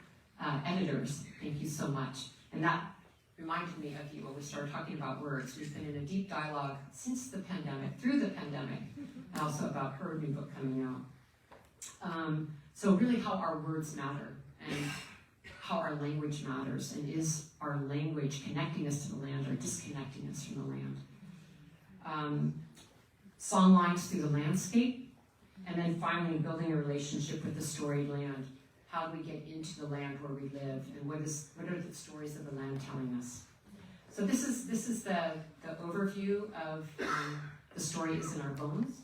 editors. Thank you so much. And that reminded me of you when we started talking about words. We've been in a deep dialogue since the pandemic, through the pandemic, and also about her new book coming out. So really how our words matter, and how our language matters, and is our language connecting us to the land or disconnecting us from the land. Song lines through the landscape, and then finally building a relationship with the storied land. How do we get into the land where we live, and what are the stories of the land telling us? So this is the overview of The Story is in Our Bones,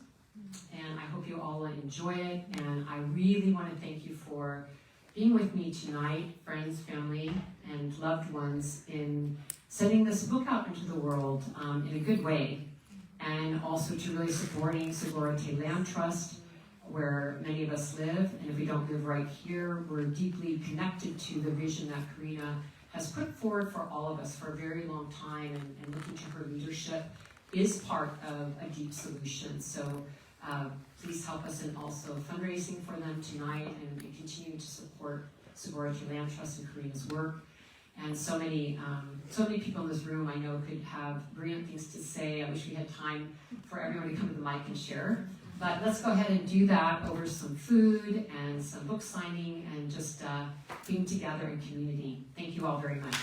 and I hope you all enjoy it, and I really want to thank you for being with me tonight, friends, family, and loved ones, in sending this book out into the world in a good way, and also to really supporting Sogorea Te Land Trust, where many of us live, and if we don't live right here, we're deeply connected to the vision that Corrina has put forward for all of us for a very long time, and looking to her leadership is part of a deep solution. So please help us in also fundraising for them tonight, and continue to support Sogorea Te Land Trust and Corrina's work. And so many people in this room I know could have brilliant things to say. I wish we had time for everyone to come to the mic and share. But let's go ahead and do that over some food and some book signing and just being together in community. Thank you all very much.